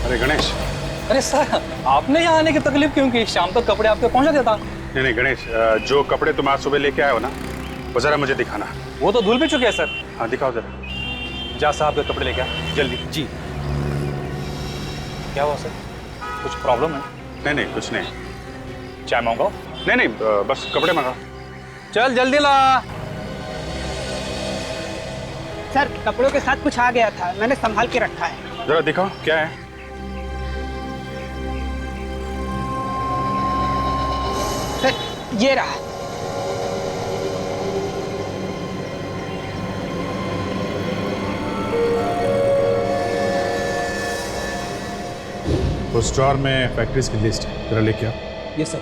अरे गणेश। अरे सर, आपने यहाँ आने की तकलीफ क्यों की? शाम तक कपड़े आपके पहुंचा देता। नहीं गणेश, जो कपड़े तुम आज सुबह लेके आए हो ना, वो जरा मुझे दिखाना। वो तो धुल भी चुके हैं सर। हाँ दिखाओ जरा। जा साहब के कपड़े लेके आ जल्दी। जी। क्या हुआ सर, कुछ प्रॉब्लम है? नहीं कुछ नहीं। चाय मंगाओ? नहीं बस कपड़े मंगाओ। चल जल्दी ला। सर कपड़ों के साथ कुछ आ गया था, मैंने संभाल के रखा है। जरा दिखाओ क्या है। सर ये रहा। उस ड्रॉर में फैक्ट्रीज की लिस्ट है, जरा लेके आओ। Yes sir.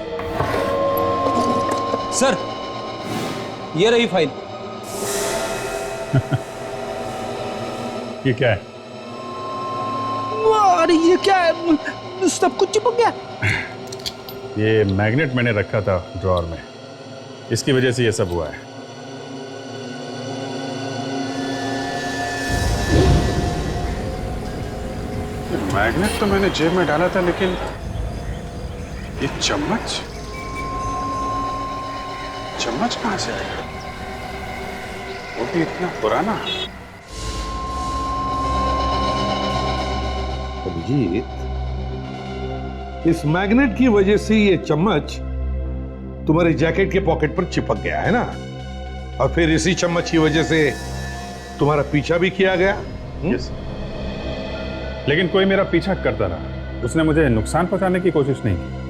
सर ये रही फाइल। ये क्या है? अरे ये क्या है, सब कुछ चिपक गया। ये मैग्नेट मैंने रखा था ड्रॉर में, इसकी वजह से ये सब हुआ है। मैग्नेट तो मैंने जेब में डाला था, लेकिन ये चम्मच कहां से आया? वो भी इतना पुराना। अभिजीत, इस मैग्नेट की वजह से ये चम्मच तुम्हारे जैकेट के पॉकेट पर चिपक गया है ना, और फिर इसी चम्मच की वजह से तुम्हारा पीछा भी किया गया। यस। लेकिन कोई मेरा पीछा करता रहा। उसने मुझे नुकसान पहुंचाने की कोशिश नहीं की।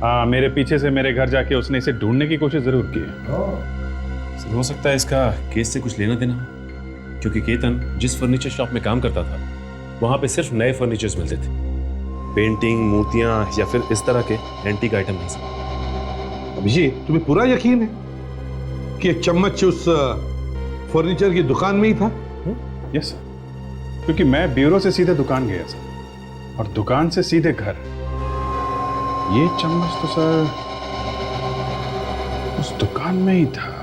हाँ, मेरे पीछे से मेरे घर जाके उसने इसे ढूंढने की कोशिश जरूर की है। सर, हो सकता है इसका केस से कुछ लेना देना हो, क्योंकि केतन जिस फर्नीचर शॉप में काम करता था वहां पे सिर्फ नए फर्नीचर्स मिलते थे, पेंटिंग, मूर्तियां या फिर इस तरह के एंटीक आइटम नहीं सर। अभिजीत, तुम्हें पूरा यकीन है कि एक चम्मच उस फर्नीचर की दुकान में ही था? यस सर, क्योंकि मैं ब्यूरो से सीधे दुकान गया सर, और दुकान से सीधे घर। ये चम्मच तो सर उस दुकान में ही था।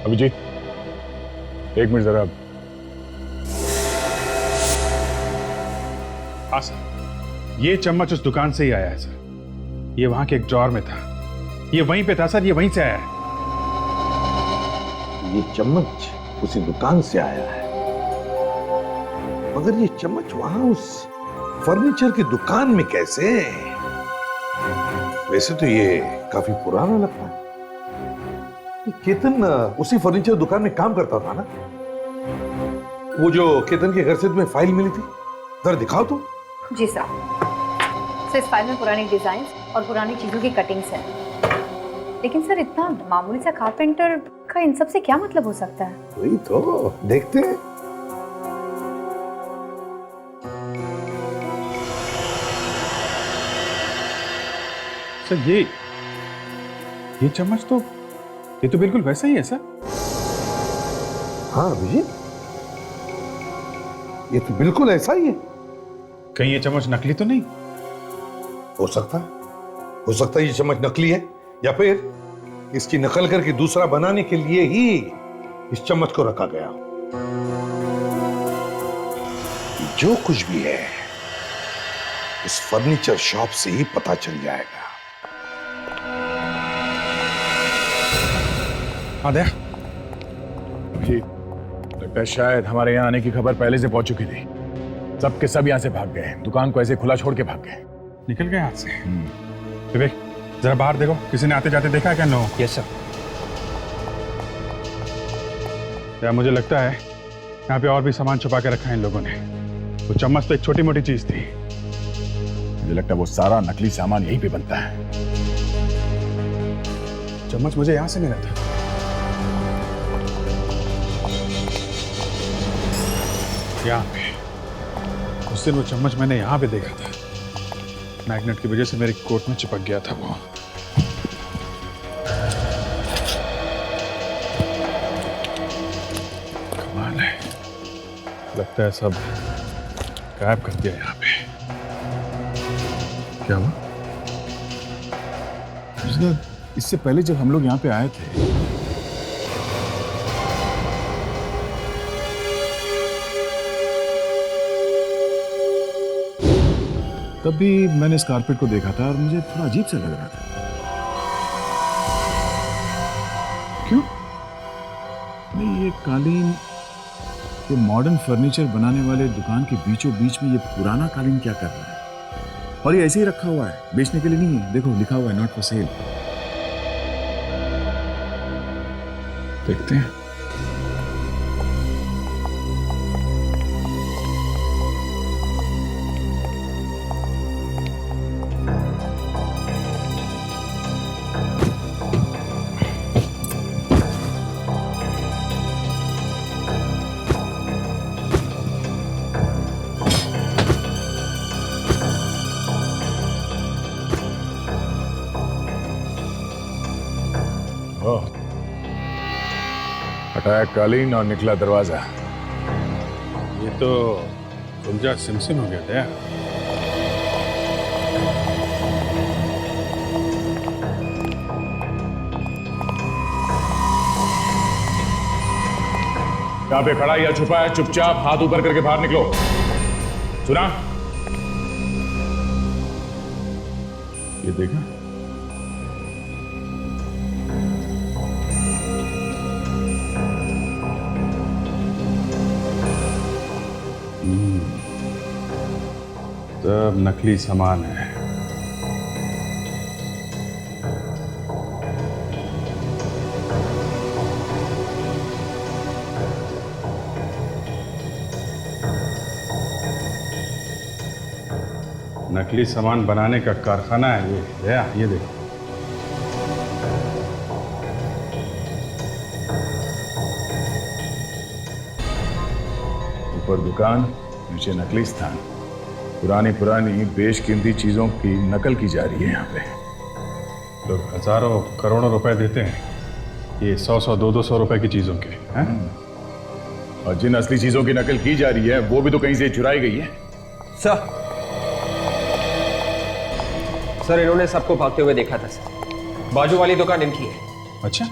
अभिजीत, एक मिनट जरा। हाँ सर, ये चम्मच उस दुकान से ही आया है सर। ये वहां के एक ड्रॉर में था, ये वहीं पे था सर, ये वहीं से आया है। ये चम्मच उसी दुकान से आया है, मगर ये चम्मच वहां उस फर्नीचर की दुकान में कैसे? वैसे तो ये काफी पुराना लगता है। केतन उसी फर्नीचर दुकान में काम करता था ना? वो जो केतन के घर से तुम्हें फाइल मिली थी, जरा दिखाओ तो। जी सर। सर, इस फाइल में पुरानी डिजाइन और पुरानी चीजों की कटिंग्स हैं। लेकिन सर, इतना मामूली सा कारपेंटर का इन सब से क्या मतलब हो सकता है? वही तो देखते हैं। सर, ये चम्मच तो, ये तो बिल्कुल वैसा ही है सर। हाँ अभिजीत, ये तो बिल्कुल ऐसा ही है। कहीं ये चम्मच नकली तो नहीं? हो सकता है ये चम्मच नकली है, या फिर इसकी नकल करके दूसरा बनाने के लिए ही इस चम्मच को रखा गया। जो कुछ भी है, इस फर्नीचर शॉप से ही पता चल जाएगा। हाँ दया, लगता है शायद हमारे यहाँ आने की खबर पहले से पहुंच चुकी थी। सब के सब यहाँ से भाग गए, दुकान को ऐसे खुला छोड़ के भाग गए। निकल गए हाथ से। विवेक, जरा बाहर देखो, किसी ने आते जाते देखा है क्या? नो। Yes sir. या मुझे लगता है यहाँ पे और भी सामान छुपा के रखा है इन लोगों ने। वो चम्मच तो एक छोटी मोटी चीज थी। मुझे लगता है वो सारा नकली सामान यहीं पे बनता है। चम्मच मुझे यहाँ से मिला था। यहाँ पे उस दिन वो चम्मच मैंने यहाँ पे देखा था। मैग्नेट की वजह से मेरे कोट में चिपक गया था वो। कमाल है, लगता है सब गायब कर दिया यहाँ पे। क्या हुआ? इससे पहले जब हम लोग यहाँ पे आए थे, तब भी मैंने इस कारपेट को देखा था और मुझे थोड़ा अजीब सा लग रहा था। क्यों? नहीं, ये कालीन, ये मॉडर्न फर्नीचर बनाने वाले दुकान के बीचों बीच में ये पुराना कालीन क्या कर रहा है? और ये ऐसे ही रखा हुआ है, बेचने के लिए नहीं है। देखो, लिखा हुआ है नॉट फॉर सेल। देखते हैं। हटाया कालीन और निकला दरवाजा। ये तो उलझा सिमसिम हो गया था। यहाँ पे खड़ा या छुपा है, चुपचाप हाथ ऊपर करके बाहर निकलो। सुना? ये देखा? सब नकली सामान है। नकली सामान बनाने का कारखाना है ये। गया ये देखो। ऊपर दुकान, नीचे नकली स्थान। पुरानी पुरानी बेशकीमती चीजों की नकल की जा रही है यहाँ पे। लोग हजारों करोड़ों रुपए देते हैं ये 100-100, 200 रुपए की चीजों के हैं। और जिन असली चीजों की नकल की जा रही है वो भी तो कहीं से चुराई गई है। सर इन्होंने सबको भागते हुए देखा था सर। बाजू वाली दुकान इनकी है। अच्छा,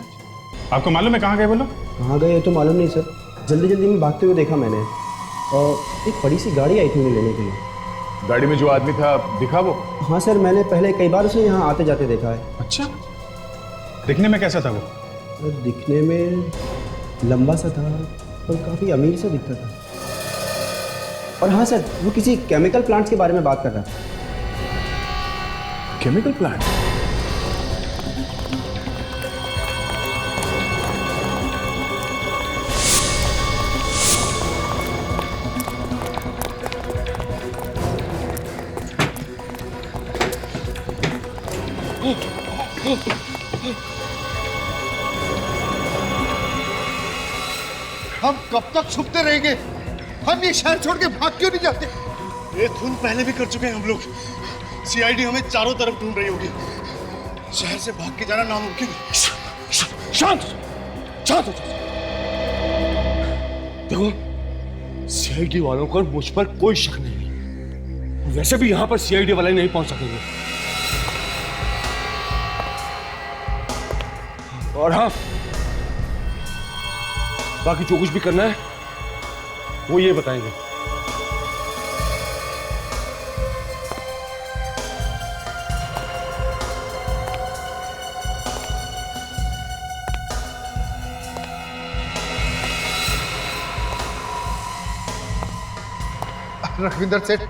आपको मालूम है कहाँ गए वो लोग? कहाँ गए तो मालूम नहीं सर, जल्दी जल्दी में भागते हुए देखा मैंने, और एक बड़ी सी गाड़ी आई थी उन्हें लेने के लिए। गाड़ी में जो आदमी था दिखा वो? हाँ सर, मैंने पहले कई बार उसे यहाँ आते जाते देखा है। अच्छा, दिखने में कैसा था वो? दिखने में लंबा सा था और काफ़ी अमीर सा दिखता था। और हाँ सर, वो किसी केमिकल प्लांट्स के बारे में बात कर रहा था। Chemical plant? हम कब तक छुपते रहेंगे? हम ये शहर छोड़ के भाग क्यों नहीं जाते? ये खून पहले भी कर चुके हैं हम लोग। सीआईडी हमें चारों तरफ ढूंढ रही होगी। शहर से भाग के जाना नामुमकिन है। शांत शांत हो जाओ। देखो, सीआईडी वालों को मुझ पर कोई शक नहीं। वैसे भी यहां पर सीआईडी वाले नहीं पहुंच सकेंगे। और हाँ, बाकी जो कुछ भी करना है वो ये बताएंगे। रघुविंदर सेठ,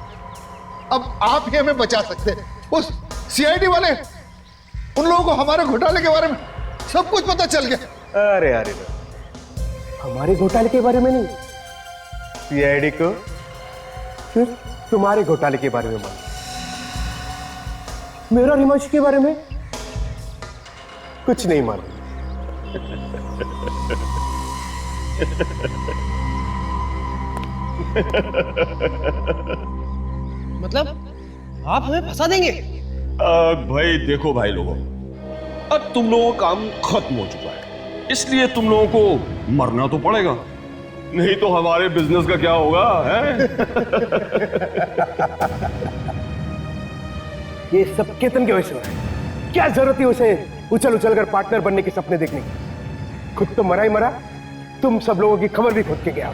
अब आप ही हमें बचा सकते हैं। उस सीआईडी वाले, उन लोगों को हमारे घोटाले के बारे में सब कुछ पता चल गया। अरे अरे, हमारे घोटाले के बारे में नहीं, सीआईडी को सिर्फ तुम्हारे घोटाले के बारे में मालूम। मेरा रिमांश के बारे में कुछ नहीं मालूम। मतलब आप हमें फंसा देंगे? भाई देखो भाई लोगों, अब तुम लोगों का काम खत्म हो चुका है, इसलिए तुम लोगों को मरना तो पड़ेगा, नहीं तो हमारे बिजनेस का क्या होगा है? ये सब केतन की वजह से हो रहा है। क्या जरूरत थी उसे उछल उछल कर पार्टनर बनने के सपने देखने की? खुद तो मरा ही मरा, तुम सब लोगों की खबर भी खुद के गया।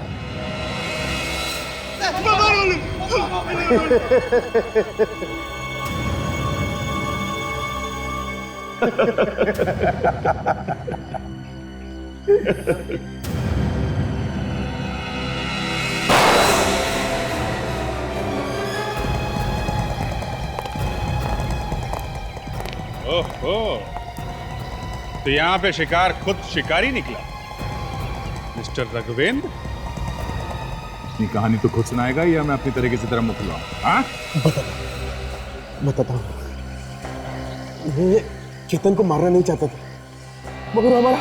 ओहो, तो यहाँ पे शिकार खुद शिकारी निकला, मिस्टर रघुवेंद्र। अपनी कहानी तो खुद सुनाएगा या मैं अपनी तरीके से तेरा मुख खुलवाऊं? हाँ? बताता हूँ। मैं केतन को मारना नहीं चाहता था, मगर हमारा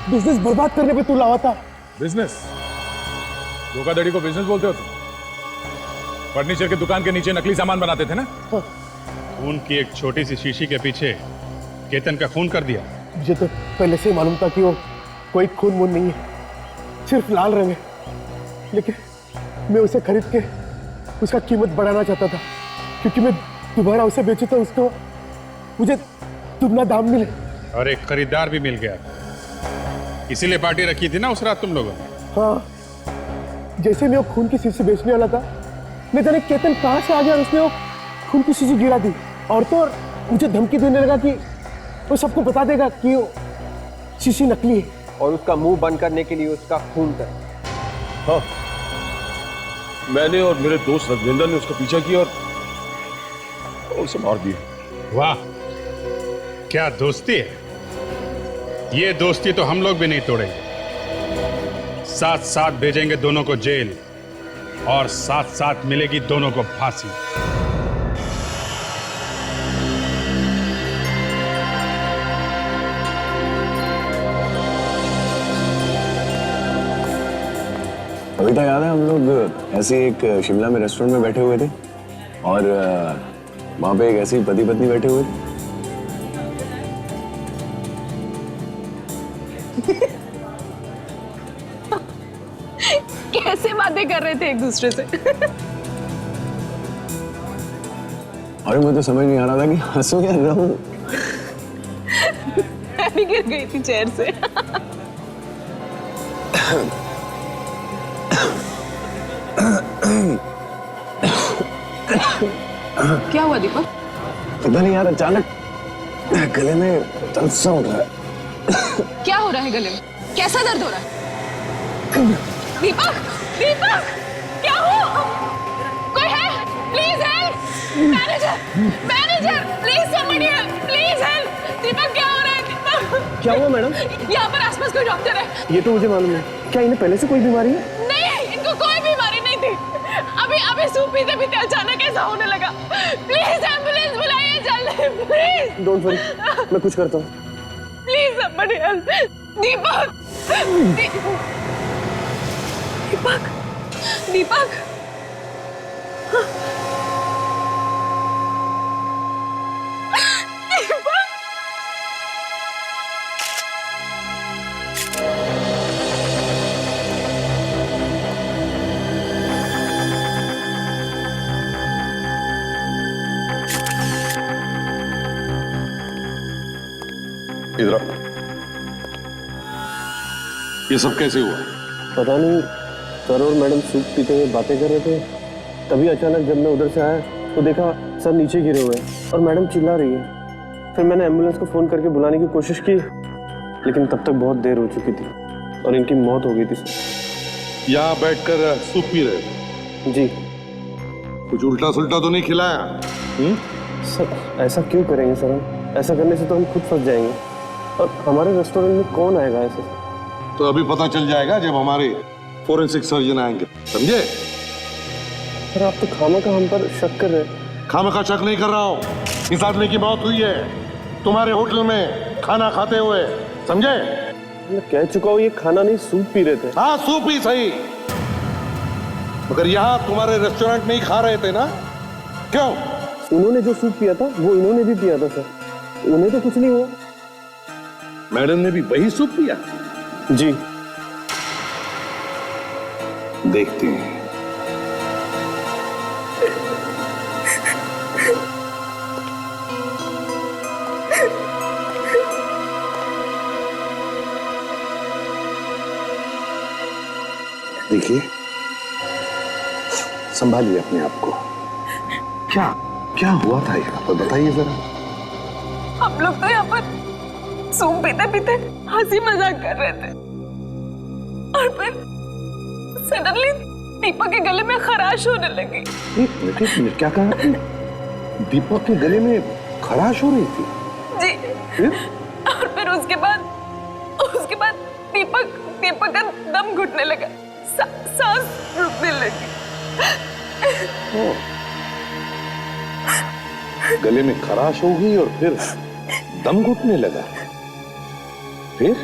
बिजनेस बर्बाद करने पे तुला हुआ था। बिजनेस? धोखाधड़ी को बिजनेस बोलते हो तुम? फर्नीचर की दुकान के नीचे नकली सामान बनाते थे ना? हाँ। खून की एक छोटी सी शीशी के पीछे केतन का खून कर दिया। मुझे तो पहले से ही मालूम था कि वो कोई खून वून नहीं है, सिर्फ लाल रंग है, लेकिन मैं उसे खरीद के उसका कीमत बढ़ाना चाहता था, क्योंकि मैं दोबारा उसे बेचूं तो उसको मुझे दुगना दाम मिले। और एक खरीदार भी मिल गया, इसीलिए पार्टी रखी थी ना उस रात तुम लोगों ने? हाँ, जैसे मैं वो खून की शीशी बेचने वाला था, मैं जाने केतन कहाँ से आ गया और उसने वो खून की शीशी गिरा दी, और तो और मुझे धमकी देने लगा कि वो सबको बता देगा कि वो शीशी नकली है, और उसका मुंह बंद करने के लिए उसका खून कर। हाँ, मैंने और मेरे दोस्त रघुविंदर ने उसका पीछा किया और उसे मार दिया। वाह, क्या दोस्ती है! ये दोस्ती तो हम लोग भी नहीं तोड़ेंगे। साथ साथ भेजेंगे दोनों को जेल, और साथ साथ मिलेगी दोनों को फांसी। कविता याद है हम लोग ऐसे एक शिमला में रेस्टोरेंट में बैठे हुए थे और वहां पे एक ऐसी पति पत्नी बैठे हुए थे। कैसे बातें कर रहे थे एक दूसरे से? अरे मुझे तो समझ नहीं आ रहा था कि हंसूं या रोऊं। मैं भी गिर गई थी चेयर से। क्या हुआ दीपक? पता नहीं यार, अचानक गले में दर्द सा हो रहा है। क्या हो रहा है गले में? कैसा दर्द हो रहा है? दीपक, दीपक, क्या हो? कोई है? Please help! Manager, manager, please somebody help! Please help! Deepak क्या हो रहा है? दीपक क्या हुआ मैडम? यहाँ पर आसपास कोई डॉक्टर है? ये तो मुझे मालूम है। क्या इन्हें पहले से कोई बीमारी है? नहीं, इनको कोई बीमारी नहीं थी। अभी सूप पीते पीते अचानक ऐसा होने लगा। प्लीज एम्बुलेंस बुलाइए जल्दी, प्लीज। डोंट वरी, मैं कुछ करता हूँ। Please somebody help! Deepak, Deepak, Deepak, इधर आओ। ये सब कैसे हुआ? पता नहीं, सर और मैडम सूप पीते हुए बातें कर रहे थे, तभी अचानक जब मैं उधर से आया तो देखा सर नीचे गिरे हुए हैं और मैडम चिल्ला रही है। फिर मैंने एम्बुलेंस को फोन करके बुलाने की कोशिश की, लेकिन तब तक बहुत देर हो चुकी थी और इनकी मौत हो गई थी सर। यहाँ बैठकर सूप पी रहे थे? जी। कुछ उल्टा सुल्टा तो नहीं खिलाया? सर ऐसा क्यों करेंगे सर? हम ऐसा करने से तो हम खुद फंस जाएंगे और हमारे रेस्टोरेंट में कौन आएगा ऐसे? तो अभी पता चल जाएगा जब हमारे फोरेंसिक सर्जन आएंगे, समझे? सर आप तो खामखा हम पर शक कर रहे हैं। खामखा शक नहीं कर रहा हूँ, इस आदमी की मौत हुई है तुम्हारे होटल में खाना खाते हुए, समझे? मैं कह चुका हूँ ये खाना नहीं सूप पी रहे थे। हाँ सूप ही सही, मगर यहाँ तुम्हारे रेस्टोरेंट में ही खा रहे थे ना? क्यों? उन्होंने जो सूप पिया था वो इन्होंने भी पिया था सर, उन्हें तो कुछ नहीं हुआ। मैडम ने भी वही सूप पिया? जी। देखते हैं। देखिए, संभालिए अपने आप को। क्या क्या हुआ था यहाँ पर, बताइए जरा। हम लोग तो यहाँ पर सूप पीते पीते हंसी मजाक कर रहे थे और फिर सडनली दीपक के गले में खराश होने लगी। एक मिनट, क्या कहा आपने? दीपक के गले में खराश हो रही थी? जी। और फिर उसके बाद दीपक का दम घुटने लगा, सांस रुकने लगी। गले में खराश हो गई और फिर दम घुटने लगा, फिर?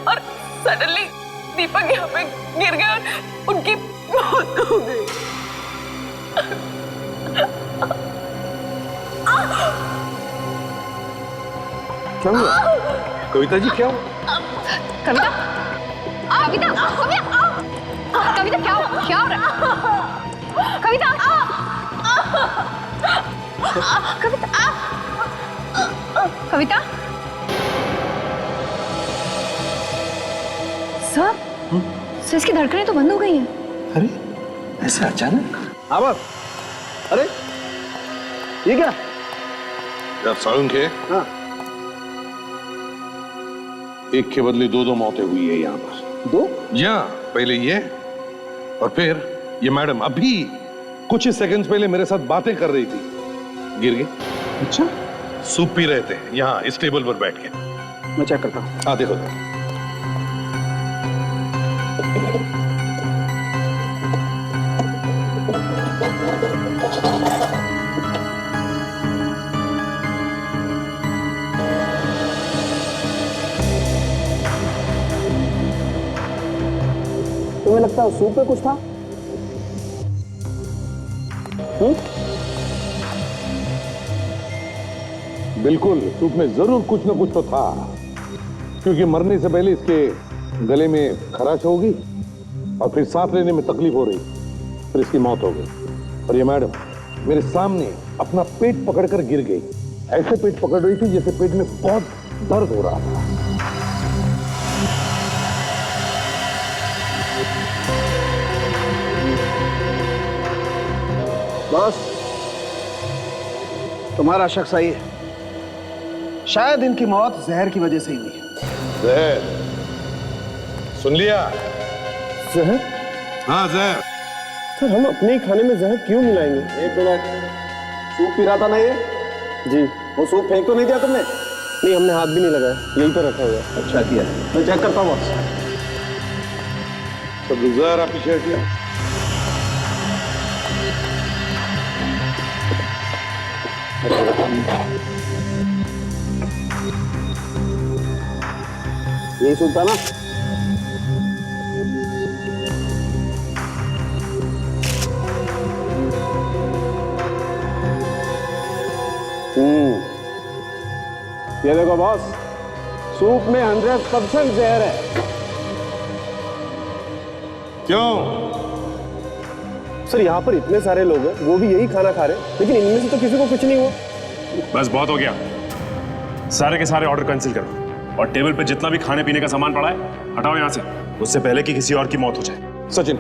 और सडनली दीपक यहाँ पे गिर गए और उनकी मौत हो गई। क्या हुआ? कविता जी क्या हुआ? कविता, कविता, कविता क्या हो रहा है? कविता, कविता, सर इसकी धड़कनें तो बंद हो गई हैं। अरे ऐसे अचानक? अब अरे ये क्या? यार साळुंखे, हाँ। एक के बदले दो मौतें हुई है यहाँ पर। दो? जी हाँ, पहले ये और फिर ये मैडम अभी कुछ ही सेकंड्स पहले मेरे साथ बातें कर रही थी, गिर गई। अच्छा? सूप पी रहे थे यहाँ इस टेबल पर बैठ के। मैं चेक करता हूँ। हाँ देखो। तुम्हें लगता है उस सूप में कुछ था? बिल्कुल, सूप में जरूर कुछ न कुछ तो था, क्योंकि मरने से पहले इसके गले में खराश होगी और फिर सांस लेने में तकलीफ हो रही, फिर इसकी मौत हो गई। और ये मैडम मेरे सामने अपना पेट पकड़कर गिर गई। ऐसे पेट पकड़ रही थी जैसे पेट में बहुत दर्द हो रहा था। बॉस, तुम्हारा शक सही है। शायद इनकी मौत जहर की वजह से ही हुई है। जहर? सुन लिया? जहर? हाँ, जहर। सर, हम अपने ही खाने में जहर क्यों मिलाएंगे? एक मिनट, सूप पी रहा था ना ये? जी। वो सूप फेंक तो नहीं दिया तुमने? नहीं, हमने हाथ भी नहीं लगाया, यहीं पर रखा हुआ है। अच्छा किया, मैं चेक करता हूँ बॉस। सब जहर आप पीछे हटिए। यही सूप था ना? ये देखो बॉस, सूप में 100% जहर है। क्यों? सर, यहाँ पर इतने सारे लोग हैं, वो भी यही खाना खा रहे हैं, लेकिन इनमें से तो किसी को कुछ नहीं हुआ। बस बहुत हो गया, सारे के सारे ऑर्डर कैंसिल करो और टेबल पे जितना भी खाने पीने का सामान पड़ा है हटाओ यहाँ से, उससे पहले कि किसी और की मौत हो जाए। सचिन,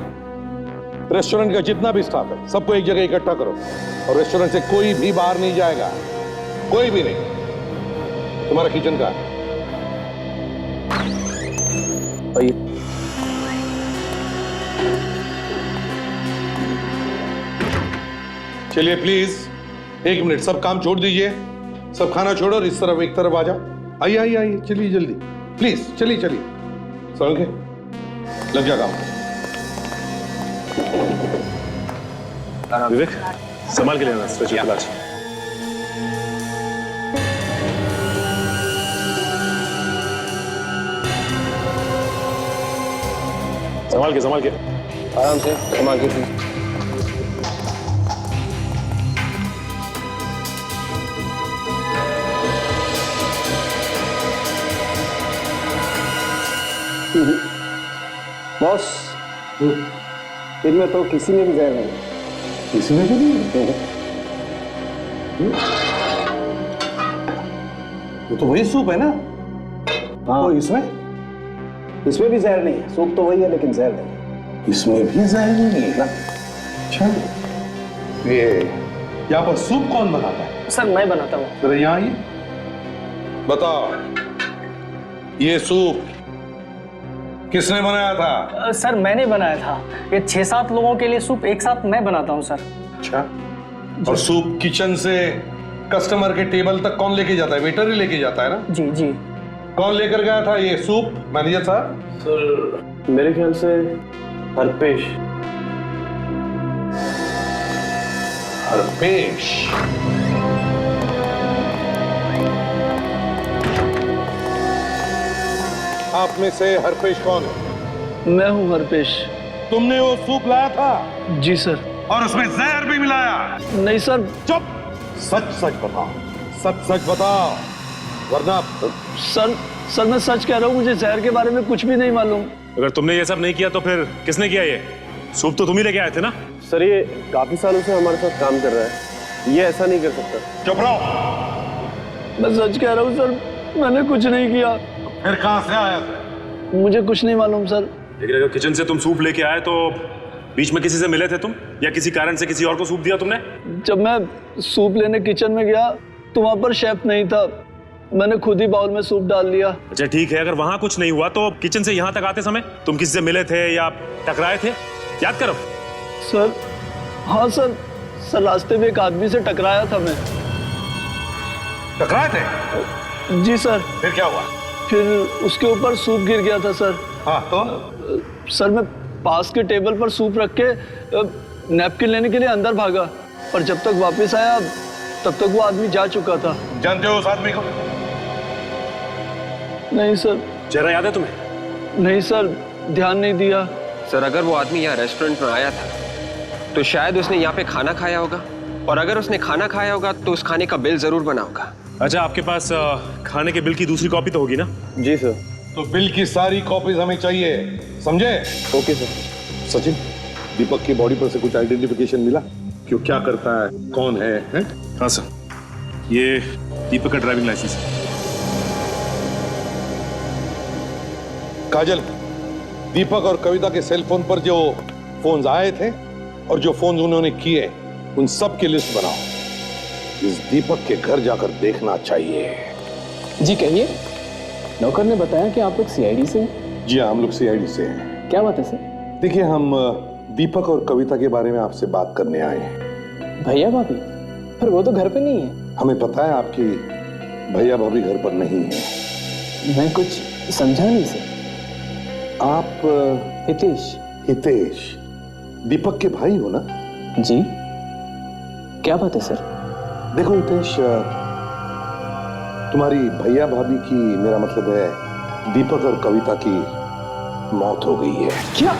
रेस्टोरेंट का जितना भी स्टाफ है सबको एक जगह इकट्ठा करो और रेस्टोरेंट से कोई भी बाहर नहीं जाएगा, कोई भी नहीं। तुम्हारा किचन का चलिए प्लीज, एक मिनट, सब काम छोड़ दीजिए, सब खाना छोड़ो और इस तरफ एक तरफ आ जाओ। आइए आइए आइए, चलिए जल्दी प्लीज, चलिए चलिए। सोलंके, लग जा काम। विवेक, संभाल के लेना स्ट्रेचर इलाज। संभाल के आराम से संभाल के। बॉस, इनमें तो किसी में भी जहर नहीं। किसी में भी नहीं? वो तो वही सूप है ना? हाँ, तो इसमें भी जहर नहीं है। सूप तो वही है लेकिन जहर नहीं। इसमें भी जहर नहीं है ना? अच्छा, ये यहाँ पर सूप कौन बनाता है? सर, मैं बनाता हूँ। जरा यहाँ आइए, बताओ ये सूप किसने बनाया था? सर, मैंने बनाया था। ये 6-7 लोगों के लिए सूप एक साथ मैं बनाता हूँ सर। अच्छा, और सूप किचन से कस्टमर के टेबल तक कौन लेके जाता है? वेटर ही लेके जाता है ना? जी जी। कौन लेकर गया था ये सूप, मैनेजर साहब? सर, मेरे ख्याल से हरपेश। हरपेश? आप में से हरपेश कौन है? मैं हूँ हरपेश। तुमने वो सूप लाया था? जी सर। और उसमें जहर भी मिलाया? नहीं सर। चुप, सच सच बताओ, सच सच बताओ, वरना। सर मैं सच कह रहा हूँ, मुझे जहर के बारे में कुछ भी नहीं मालूम। अगर तुमने ये सब नहीं किया तो फिर किसने किया? ये सूप तो तुम ही लेके आए थे ना? सर, ये काफी सालों से हमारे साथ काम कर रहा है, ये ऐसा नहीं कर सकता। चुप रहो। मैं सच कह रहा हूँ सर, मैंने कुछ नहीं किया। फिर कहां से आया? मुझे कुछ नहीं मालूम सर। लेकिन अगर किचन से तुम सूप लेके आए तो बीच में किसी से मिले थे तुम, या किसी कारण से किसी और को सूप दिया तुमने? जब मैं सूप लेने किचन में गया तो वहां पर शेफ नहीं था, मैंने खुद ही बाउल में सूप डाल लिया। अच्छा ठीक है, अगर वहां कुछ नहीं हुआ तो किचन से यहाँ तक आते समय तुम किसी से मिले थे या टकराए थे? याद करो। सर, हाँ सर, रास्ते में एक आदमी से टकराया था मैं। टकराए थे? जी सर। फिर क्या हुआ? फिर उसके ऊपर सूप गिर गया था सर। हाँ तो? सर, मैं पास के टेबल पर सूप रख के नैपकिन लेने के लिए अंदर भागा, पर जब तक वापस आया तब तक वो आदमी जा चुका था। जानते हो उस आदमी को? नहीं सर। चेहरा याद है तुम्हें? नहीं सर, ध्यान नहीं दिया। सर अगर वो आदमी यहाँ रेस्टोरेंट में आया था तो शायद उसने यहाँ पे खाना खाया होगा, और अगर उसने खाना खाया होगा तो उस खाने का बिल जरूर बना होगा। अच्छा, आपके पास खाने के बिल की दूसरी कॉपी तो होगी ना? जी सर। तो बिल की सारी कॉपीज हमें चाहिए, समझे? Okay sir. सचिन, दीपक की बॉडी पर से कुछ आइडेंटिफिकेशन मिला? क्यों, क्या करता है, कौन है? हाँ सर, ये दीपक का ड्राइविंग लाइसेंस है। काजल, दीपक और कविता के सेल फोन पर जो फोन्स आए थे और जो फोन उन्होंने किए, उन सब की लिस्ट बनाओ। इस दीपक के घर जाकर देखना चाहिए। जी कहिए। नौकर ने बताया कि आप लोग सीआईडी से हैं? जी हाँ, हम लोग सीआईडी से हैं। क्या बात है सर? देखिए, हम दीपक और कविता के बारे में आपसे बात करने आए हैं। भैया भाभी? पर वो तो घर पे नहीं है। हमें पता है आपकी भैया भाभी घर पर नहीं है। मैं कुछ समझा नहीं सर। आप हितेश? हितेश दीपक के भाई हो ना? जी। क्या बात है सर? देखो हितेश, तुम्हारी भैया भाभी की, मेरा मतलब है दीपक और कविता की मौत हो गई है। क्या?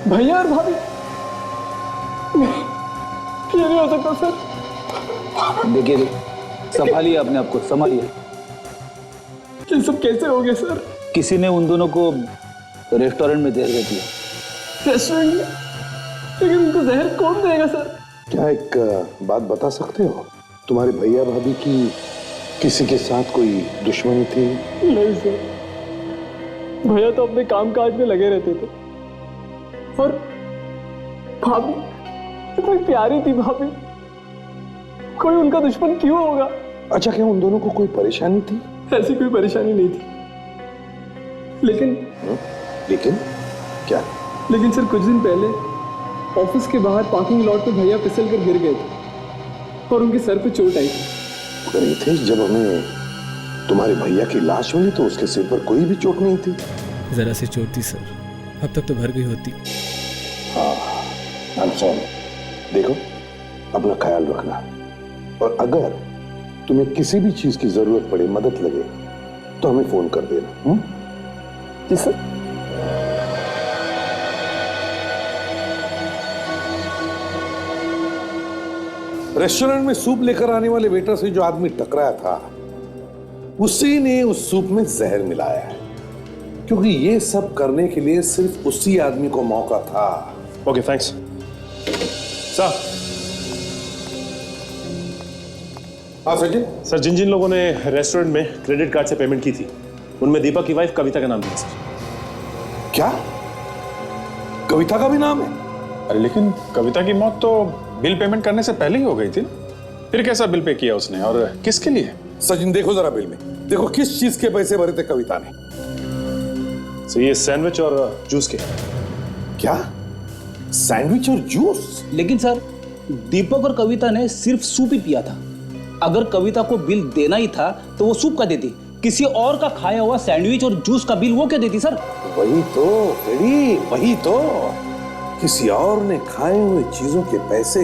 भैया और भाभी? ये नहीं हो सकता सर। देखिए, संभालिए अपने आप को, संभालिए। ये सब कैसे हो गया सर? किसी ने उन दोनों को रेस्टोरेंट में जहर दे दिया। रेस्टोरेंट में? लेकिन उनको जहर कौन देगा सर? क्या एक बात बता सकते हो, तुम्हारे भैया भाभी की किसी के साथ कोई दुश्मनी थी? नहीं सर, भैया तो अपने काम काज में लगे रहते थे, और भाभी इतनी प्यारी थी भाभी, कोई उनका दुश्मन क्यों होगा? अच्छा, क्या उन दोनों को कोई परेशानी थी? ऐसी कोई परेशानी नहीं थी, लेकिन क्या? लेकिन सर कुछ दिन पहले ऑफिस के बाहर पार्किंग लॉट पे भैया फिसल कर गिर गए थे और उनके सर पे चोट आई थी। थे, जब हमें तुम्हारे भैया की लाश मिली तो उसके सिर पर कोई भी चोट नहीं थी। जरा सी चोट थी सर, अब तक तो भर गई होती। हाँ, I'm sorry। देखो, अपना ख्याल रखना, और अगर तुम्हें किसी भी चीज की जरूरत पड़े, मदद लगे, तो हमें फोन कर देना। जी सर। रेस्टोरेंट में सूप लेकर आने वाले वेटर से जो आदमी टकराया था, उसी ने उस सूप में जहर मिलाया है, क्योंकि ये सब करने के लिए सिर्फ उसी आदमी को मौका था। Okay, thanks sir. हाँ सचिन। सर, जिन जिन लोगों ने रेस्टोरेंट में क्रेडिट कार्ड से पेमेंट की थी, उनमें दीपक की वाइफ कविता का नाम था सर। क्या? कविता का भी नाम है? अरे लेकिन कविता की मौत तो बिल पेमेंट करने से पहले ही हो गई थी ना, फिर कैसा बिल पे किया उसने और किसके लिए? सचिन देखो जरा बिल में, देखो किस चीज के पैसे भरे थे कविता ने। सर, ये सैंडविच और जूस के। क्या? सैंडविच और जूस? लेकिन सर, दीपक और कविता ने सिर्फ सूप ही पिया था। अगर कविता को बिल देना ही था तो वो सूप का देती, किसी और का खाया हुआ सैंडविच और जूस का बिल वो क्या देती सर? वही तो फ्रेडी, वही तो, किसी और ने खाए हुए चीजों के पैसे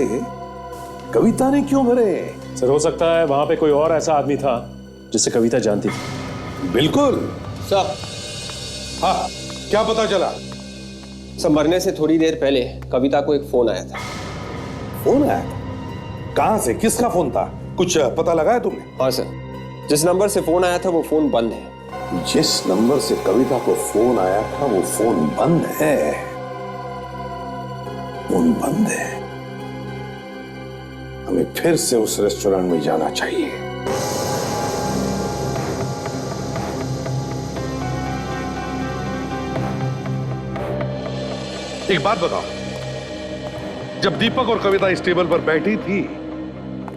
कविता ने क्यों भरे? सर, हो सकता है वहां पे कोई और ऐसा आदमी था जिसे कविता जानती थी। बिल्कुल सर। हाँ, क्या पता चला? सर, मरने से थोड़ी देर पहले कविता को एक फोन आया था। फोन आया? कहां से, किसका फोन था, कुछ पता लगा है तुमने? हाँ सर, जिस नंबर से फोन आया था वो फोन बंद है। जिस नंबर से कविता को फोन आया था वो फोन बंद है। फोन बंद है। हमें फिर से उस रेस्टोरेंट में जाना चाहिए। एक बात बताओ, जब दीपक और कविता इस टेबल पर बैठी थी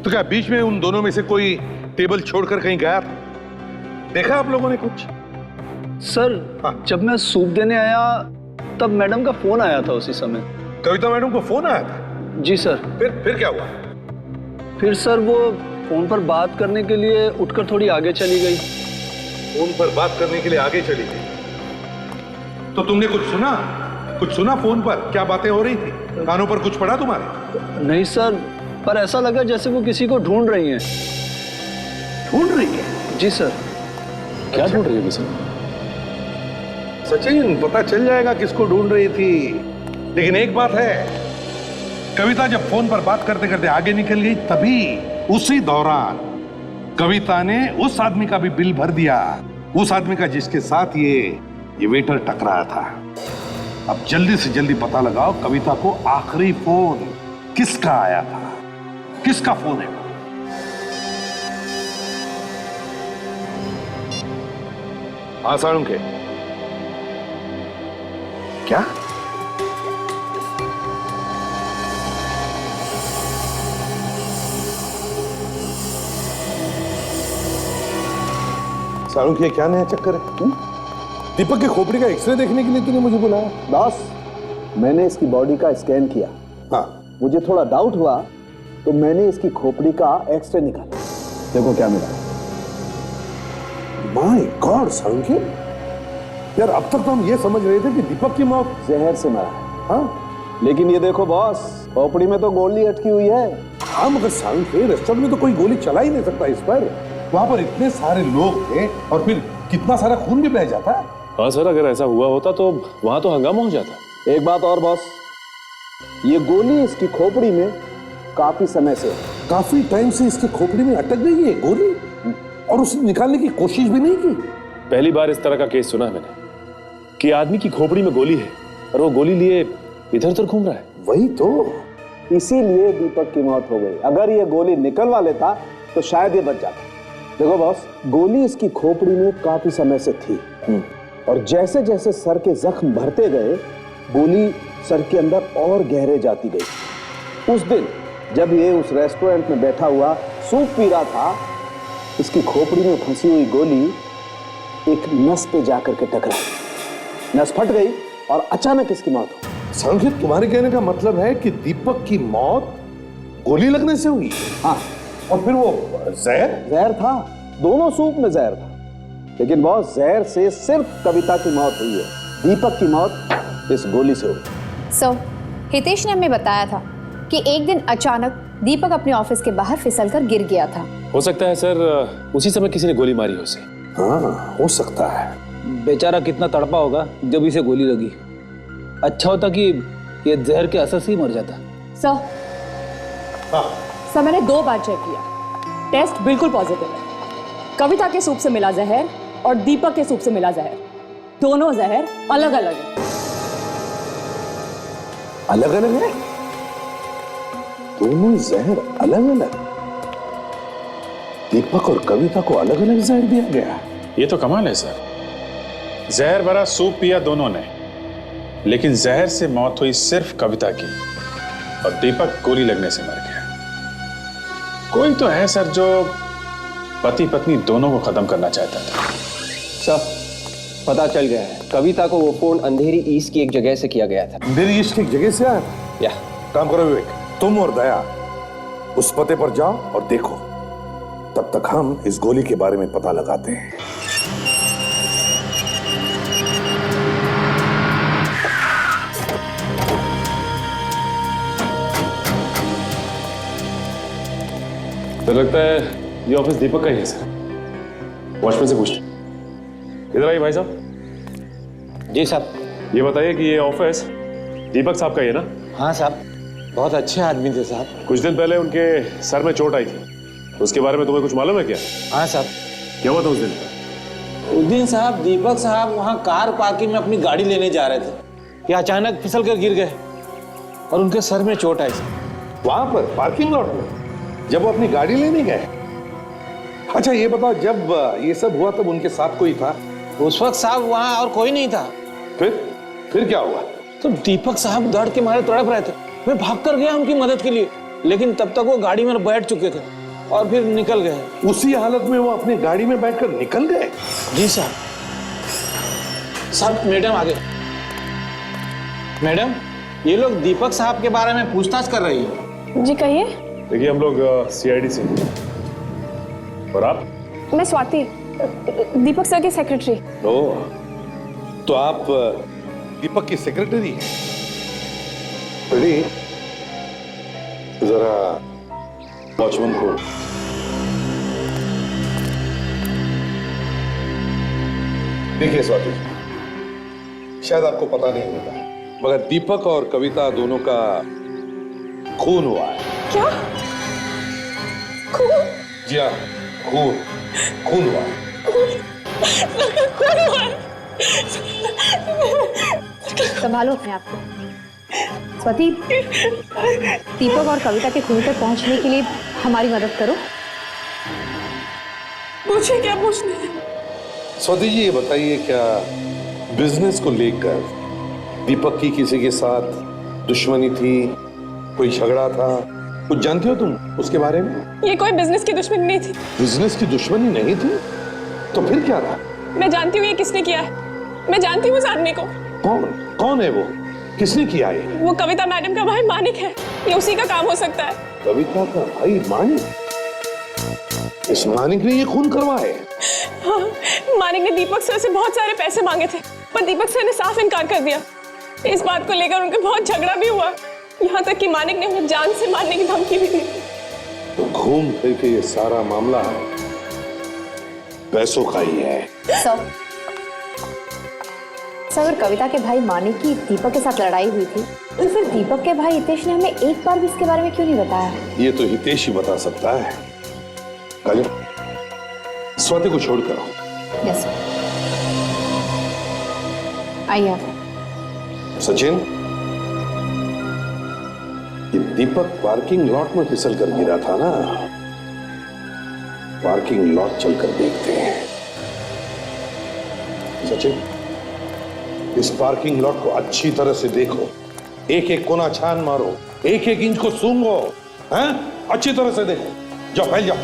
तो क्या बीच में उन दोनों में से कोई टेबल छोड़कर कहीं गया था? देखा आप लोगों ने कुछ? सर, जब मैं सूप देने आया तब मैडम का फोन आया था उसी समय। कविता मैडम को फोन आया था? जी सर। फिर क्या हुआ? फिर सर वो फोन पर बात करने के लिए उठकर थोड़ी आगे चली गई। फोन पर बात करने के लिए आगे चली गई? तो तुमने कुछ सुना? कुछ सुना फोन पर? क्या बातें हो रही थी? कानों पर कुछ पड़ा तुम्हारे? नहीं सर, पर ऐसा लगा जैसे वो किसी को ढूंढ रही हैं। ढूंढ रही है? जी सर। क्या ढूंढ रही है सर? सचिन, पता चल जाएगा किसको ढूंढ रही थी। लेकिन एक बात है, कविता जब फोन पर बात करते करते आगे निकल गई, तभी उसी दौरान कविता ने उस आदमी का भी बिल भर दिया, उस आदमी का जिसके साथ ये वेटर टकराया था। अब जल्दी से जल्दी पता लगाओ कविता को आखिरी फोन किसका आया था, किसका फोन है। हाँ साळुंखे, क्या साळुंखे, क्या नया चक्कर है? दीपक की खोपड़ी का एक्सरे देखने के लिए तूने मुझे बुलाया? बॉस, मैंने इसकी बॉडी का स्कैन किया। हाँ, मुझे थोड़ा डाउट हुआ तो मैंने इसकी खोपड़ी का एक्सरे निकाला। देखो क्या मिला। माय गॉड साळुंखे, यार अब तक तो हम ये समझ रहे थे कि दीपक की मौत जहर से मरा है। हाँ, लेकिन ये देखो बॉस, खोपड़ी में तो गोली अटकी हुई है। हाँ, मगर साळुंखे, रेस्टोरेंट में तो कोई गोली चला ही नहीं सकता इस पर। वहां पर इतने सारे लोग थे और फिर कितना सारा खून भी बह जाता है। हाँ सर, अगर ऐसा हुआ होता तो वहां तो हंगामा हो जाता। एक बात और बॉस, ये गोली इसकी खोपड़ी में काफी समय से, काफी टाइम से इसकी खोपड़ी में अटक गई है गोली, और उसने निकालने की कोशिश भी नहीं की। पहली बार इस तरह का केस सुना है मैंने कि आदमी की खोपड़ी में गोली है और वो गोली लिए इधर उधर घूम रहा है। वही तो, इसीलिए दीपक की मौत हो गई। अगर ये गोली निकलवा लेता तो शायद ये बच जाता। देखो बॉस, गोली इसकी खोपड़ी में काफी समय से थी, और जैसे जैसे सर के जख्म भरते गए, गोली सर के अंदर और गहरे जाती गई। उस दिन जब ये उस रेस्टोरेंट में बैठा हुआ सूप पी रहा था, इसकी खोपड़ी में फंसी हुई गोली एक नस पे जाकर के टकराई, नस फट गई और अचानक इसकी मौत हो गई। साळुंखे, तुम्हारे कहने का मतलब है कि दीपक की मौत गोली लगने से हुई? हाँ। और फिर वो जहर था, दोनों सूप में जहर था। लेकिन बॉस, जहर से सिर्फ कविता की मौत हुई है, दीपक की मौत इस गोली से हुई। सो हितेश ने हमें बताया था कि एक दिन अचानक दीपक अपने ऑफिस के बाहर फिसलकर गिर गया था। हो सकता है सर, उसी समय किसी ने गोली मारी हो उसे। हाँ, हो सकता है। बेचारा कितना तड़पा होगा जब इसे गोली लगी। अच्छा होता कि ये जहर के असर से ही मर जाता। सर, मैंने 2 बार चेक किया, टेस्ट बिल्कुल पॉजिटिव है। कविता के सूप से मिला जहर और दीपक के सूप से मिला जहर, दोनों जहर अलग अलग है। अलग अलग है? दोनों जहर अलग अलग? दीपक और कविता को अलग अलग जहर दिया गया? ये तो कमाल है सर। जहर भरा सूप पिया दोनों ने, लेकिन जहर से मौत हुई सिर्फ कविता की, और दीपक गोली लगने से मर गया। कोई तो है सर जो पति पत्नी दोनों को खत्म करना चाहता था। सर, पता चल गया है, कविता को वो फोन अंधेरी ईस्ट की एक जगह से किया गया था। अंधेरी ईस्ट की एक जगह से आया? या काम करो विवेक, तुम और दया उस पते पर जाओ और देखो, तब तक हम इस गोली के बारे में पता लगाते हैं। तो लगता है ये ऑफिस दीपक का ही है सर। वॉचमैन से पूछते। इधर आइए भाई साहब। जी साहब। ये बताइए कि ये ऑफिस दीपक साहब का ही है ना? हाँ साहब, बहुत अच्छे आदमी थे साहब। कुछ दिन पहले उनके सर में चोट आई थी, उसके बारे में तुम्हें कुछ मालूम है क्या? हाँ साहब। क्या हुआ था उस दिन? उस दिन साहब दीपक साहब वहाँ कार पार्किंग में अपनी गाड़ी लेने जा रहे थे कि अचानक फिसल कर गिर गए और उनके सर में चोट आई। वहां पर पार्किंग लॉट में जब वो अपनी गाड़ी लेने गए? अच्छा ये बताओ, जब ये सब हुआ तब उनके साथ कोई था? उस वक्त साहब वहाँ और कोई नहीं था। फिर क्या हुआ? तो दीपक साहब दर्द के मारे तड़प रहे थे। मैं भाग कर गया उनकी मदद के लिए, लेकिन तब तक वो गाड़ी में बैठ चुके थे और फिर निकल गए। उसी हालत में वो अपनी गाड़ी में बैठकर निकल गए? जी साहब। साहब मैडम आ गए। मैडम, ये लोग दीपक साहब के बारे में पूछताछ कर रही है। जी कहिए। देखिए हम लोग सीआईडी से। और आप? मैं स्वाति, दीपक सर की सेक्रेटरी। ओह, तो आप दीपक की सेक्रेटरी हैं? बड़ी जरा वॉचमैन को। देखिए स्वाति, शायद आपको पता नहीं होगा, मगर दीपक और कविता दोनों का खून हुआ है। क्या? खून? जी हाँ, खून हुआ है। खून हुआ है? संभालो अपने आप को। स्वाति, दीपक और कविता के खून तक पहुंचने के लिए हमारी मदद करो। पूछे क्या पूछना है? स्वाति जी, ये बताइए, क्या बिजनेस को लेकर दीपक की किसी के साथ दुश्मनी थी, कोई झगड़ा था, कुछ जानती हो तुम उसके बारे में? ये कोई बिजनेस की दुश्मनी नहीं थी। बिजनेस की दुश्मनी नहीं थी? तो फिर क्या था? मैं जानती हूँ ये किसने किया है। मैं जानती हूँ उस आदमी को। कौन है वो? किसने किया है? वो कविता मैडम का भाई मानिक है। ये उसी का काम हो सकता है। कविता का भाई मानिक? इस मानिक ने ये खून करवाया? हाँ, मानिक ने दीपक सर से बहुत सारे पैसे मांगे थे, पर दीपक सर ने साफ इनकार कर दिया। इस बात को लेकर उनका बहुत झगड़ा भी हुआ, यहाँ तक कि मानिक ने उन्हें जान से मारने की धमकी भी दी। तो घूम फिर के ये सारा मामला पैसों का ही है। सर, अगर कविता के भाई मानिक की दीपक के साथ लड़ाई हुई थी, तो फिर दीपक के भाई हितेश ने हमें एक बार भी इसके बारे में क्यों नहीं बताया? ये तो हितेश ही बता सकता है। काजल, स्वाति को छोड़ कर। Yes sir. आइए। सचिन, ये दीपक पार्किंग लॉट में फिसल कर गिरा था ना? पार्किंग लॉट चलकर देखते हैं। सचिन, इस पार्किंग लॉट को अच्छी तरह से देखो, एक एक कोना छान मारो, एक एक इंच को सूंघो, हैं? अच्छी तरह से देखो। जाओ, फैल जाओ।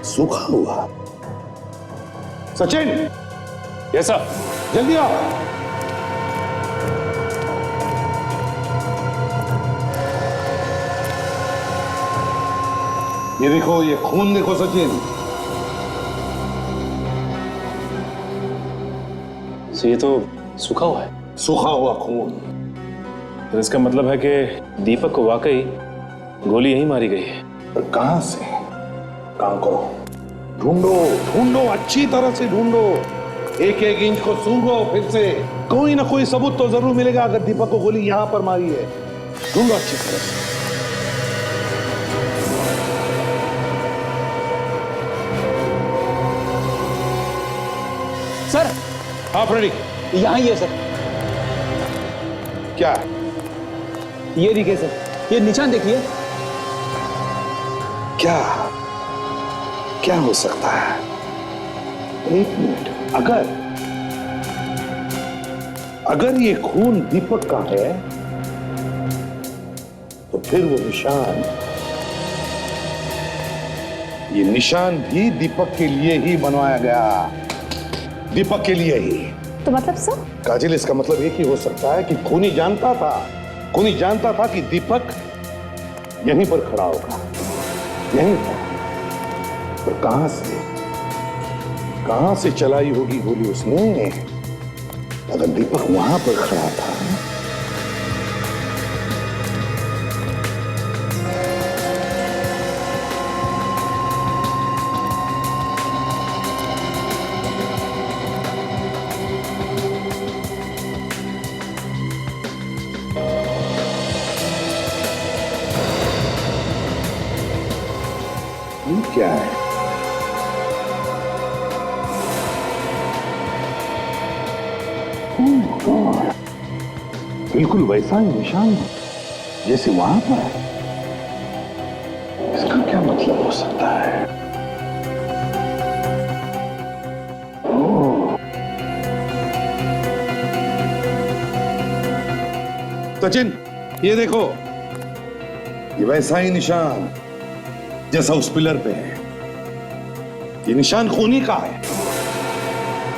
सूखा हुआ। सचिन, कैसा? जल्दी आओ। ये देखो, ये खून देखो सचिन। ये तो सूखा हुआ है। सूखा हुआ खून। तो इसका मतलब है कि दीपक को वाकई गोली यहीं मारी गई है। पर कहां से? काम करो, ढूंढो ढूंढो, अच्छी तरह से ढूंढो, एक एक इंच को सूंघो, फिर से कोई ना कोई सबूत तो जरूर मिलेगा अगर दीपक को गोली यहां पर मारी है। ढूंढो अच्छी तरह से। सर, आप रेडी? यहाँ ही है सर। क्या? ये देखिए सर, ये निशान देखिए। क्या हो सकता है? एक मिनट, अगर ये खून दीपक का है तो फिर वो निशान, ये निशान भी दीपक के लिए ही बनवाया गया, दीपक के लिए ही। तो मतलब सर? काजल, इसका मतलब एक ही हो सकता है कि खूनी जानता था कि दीपक यहीं पर खड़ा होगा, यहीं पर। तो कहां से चलाई होगी गोली उसने? अगर दीपक वहां पर खड़ा था क्या है? बिल्कुल वैसा ही निशान जैसे वहां पर। इसका क्या मतलब हो सकता है? सचिन, ये देखो, ये वैसा ही निशान जैसा उस पिलर पे है। ये निशान खूनी का है।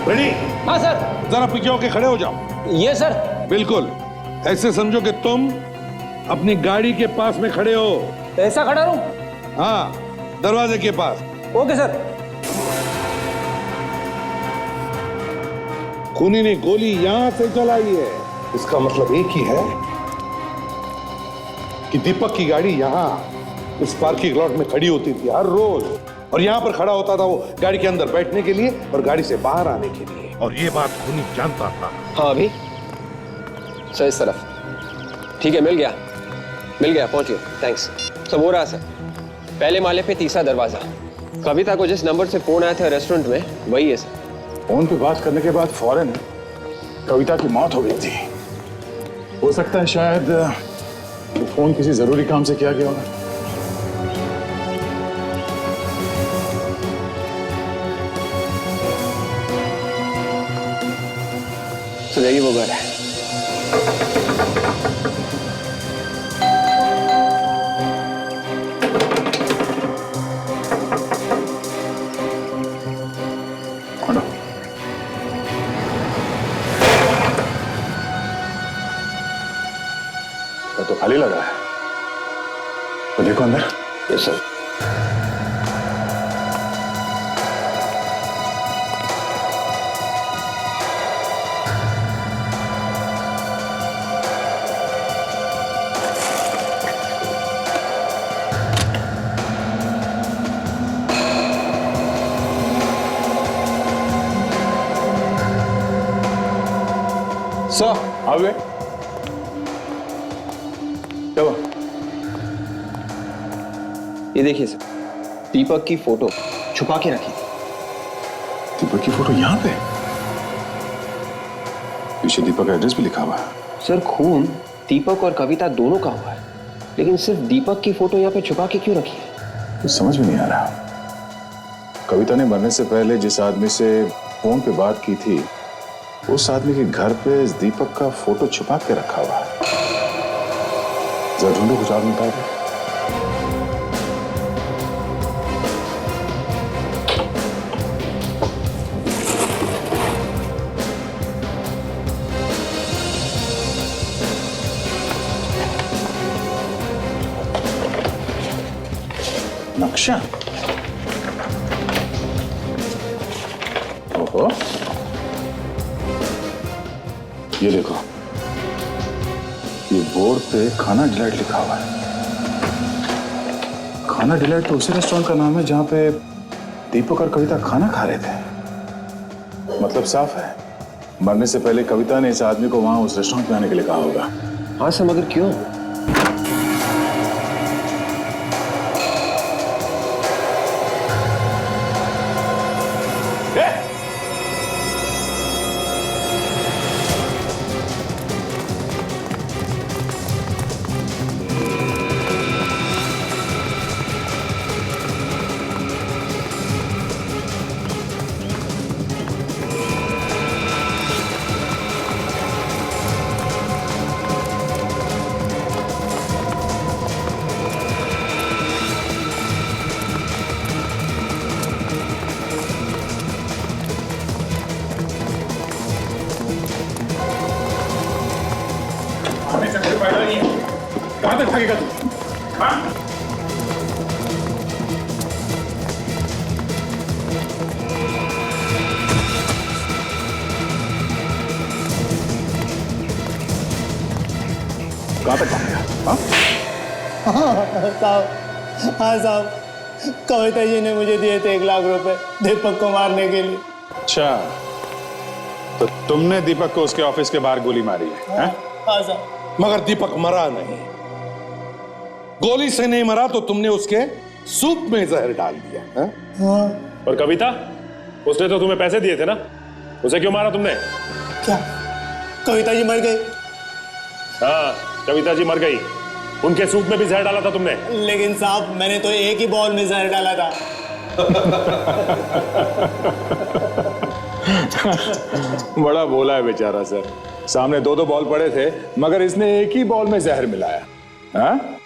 रेडी? हाँ सर। जरा पीछे होके खड़े हो जाओ। ये सर। बिल्कुल ऐसे समझो कि तुम अपनी गाड़ी के पास में खड़े हो। ऐसा खड़ा रहूं? हाँ, दरवाजे के पास। Okay sir. खूनी ने गोली यहां से चलाई है, इसका मतलब एक ही है कि दीपक की गाड़ी यहां इस पार्किंग लॉट में खड़ी होती थी हर रोज, और यहां पर खड़ा होता था वो गाड़ी के अंदर बैठने के लिए और गाड़ी से बाहर आने के लिए, और ये बात खूनी जानता था। हाँ अभी सर, इस तरफ। ठीक है, मिल गया, पहुंचिए। थैंक्स। सब हो रहा सर। पहले माले पे तीसरा दरवाजा। कविता को जिस नंबर से फोन आया था रेस्टोरेंट में, वही है सर। फोन पे बात करने के बाद फौरन कविता की मौत हो गई थी। हो सकता है शायद वो फोन किसी जरूरी काम से किया गया होगा। तो यही वो घर है। तो खाली लग रहा है, तो देखो अंदर। Yes sir. सर आ गए। क्या हुआ? ये देखिए सर, दीपक की फोटो छुपा के रखी थी। दीपक की फोटो यहाँ पे? पीछे दीपक का एड्रेस भी लिखा हुआ है। सर खून दीपक और कविता दोनों का हुआ है, लेकिन सिर्फ दीपक की फोटो यहाँ पे छुपा के क्यों रखी है? कुछ समझ में नहीं आ रहा। कविता ने मरने से पहले जिस आदमी से फोन पे बात की थी, उस आदमी के घर पे इस दीपक का फोटो छुपा के रखा हुआ है। जरा ढूंढो, कुछ और निकाल दो। नक्शा। ओहो, ये देखो, ये बोर्ड पे खाना डिलाइट लिखा हुआ है। खाना डिलाइट तो उसी रेस्टोरेंट का नाम है जहां पे दीपक और कविता खाना खा रहे थे। मतलब साफ है, मरने से पहले कविता ने इस आदमी को वहां उस रेस्टोरेंट में आने के लिए कहा होगा। हाँ सर, मगर क्यों? कहां तक भागेगा तू? हाँ? कहां तक भागेगा? साहब, हाँ साहब, कविता जी ने मुझे दिए थे 1 लाख रुपए दीपक को मारने के लिए। अच्छा, तो तुमने दीपक को उसके ऑफिस के बाहर गोली मारी है? हाँ साहब। मगर दीपक मरा नहीं। गोली से नहीं मरा तो तुमने उसके सूप में जहर डाल दिया है? हाँ। और कविता, उसने तो तुम्हें पैसे दिए थे ना, उसे क्यों मारा तुमने? क्या कविता जी मर गई? हाँ, कविता जी मर गई। उनके सूप में भी जहर डाला था तुमने। लेकिन साहब, मैंने तो एक ही बॉल में जहर डाला था। बड़ा बोला है बेचारा सर। सामने 2-2 बॉल पड़े थे, मगर इसने एक ही बॉल में जहर मिलाया। हाँ?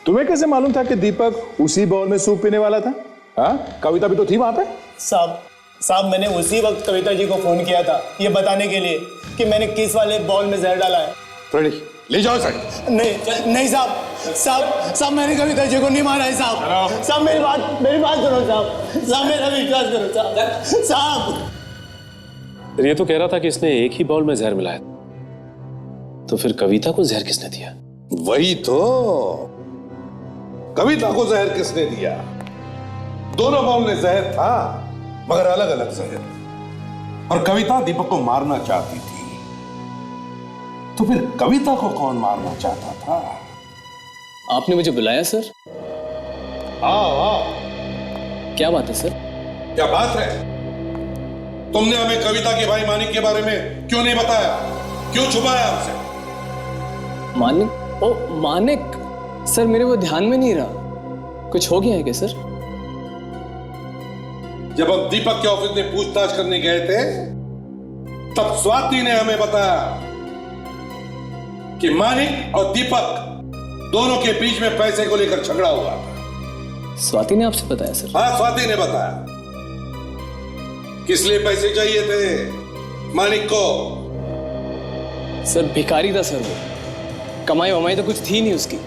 तुम्हें कैसे मालूम था कि दीपक उसी बॉल में सूप पीने वाला था? हाँ, कविता भी तो थी वहां पे। साहब मैंने उसी वक्त कविता जी को फोन किया था ये बताने के लिए कि मैंने किस वाले बॉल में जहर डाला है। ले जाओ सर। नहीं साहब मैंने कविता जी को नहीं मारा है साहब मेरी बात सुनो साहब मेरा विश्वास करो साहब। ये तो कह रहा था कि इसने एक ही बॉल में जहर मिलाया, तो फिर कविता को जहर किसने दिया? वही तो, कविता को जहर किसने दिया? दोनों बॉल में जहर था मगर अलग अलग जहर, और कविता दीपक को मारना चाहती थी, तो फिर कविता को कौन मारना चाहता था? आपने मुझे बुलाया सर? हाँ। क्या बात है सर? क्या बात है? तुमने हमें कविता के भाई मानिक के बारे में क्यों नहीं बताया? क्यों छुपाया हमसे? मानिक? ओ मानिक सर, मेरे वो ध्यान में नहीं रहा। कुछ हो गया है क्या सर? जब हम दीपक के ऑफिस में पूछताछ करने गए थे तब स्वाति ने हमें बताया कि मानिक और दीपक दोनों के बीच में पैसे को लेकर झगड़ा हुआ था। स्वाति ने आपसे बताया सर? हाँ, स्वाति ने बताया। किस लिए पैसे चाहिए थे मानिक को? सर भिखारी था सर वो, कमाई वमाई तो कुछ थी नहीं उसकी,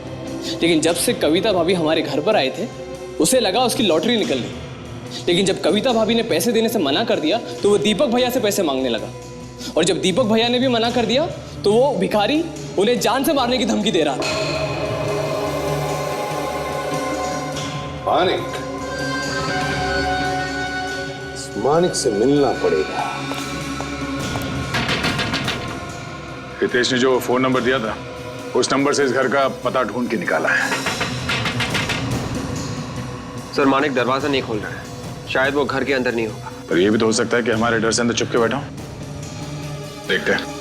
लेकिन जब से कविता भाभी हमारे घर पर आए थे उसे लगा उसकी लॉटरी निकल गई। लेकिन जब कविता भाभी ने पैसे देने से मना कर दिया तो वो दीपक भैया से पैसे मांगने लगा, और जब दीपक भैया ने भी मना कर दिया तो वो भिखारी उन्हें जान से मारने की धमकी दे रहा था। मानिक से मिलना पड़ेगा। हितेश ने जो फोन नंबर दिया था उस नंबर से इस घर का पता ढूंढ के निकाला है। सर मानिक दरवाजा नहीं खोल रहा है, शायद वो घर के अंदर नहीं होगा। पर यह भी तो हो सकता है कि हमारे डर से अंदर चुप के बैठा हूं। देखते हैं।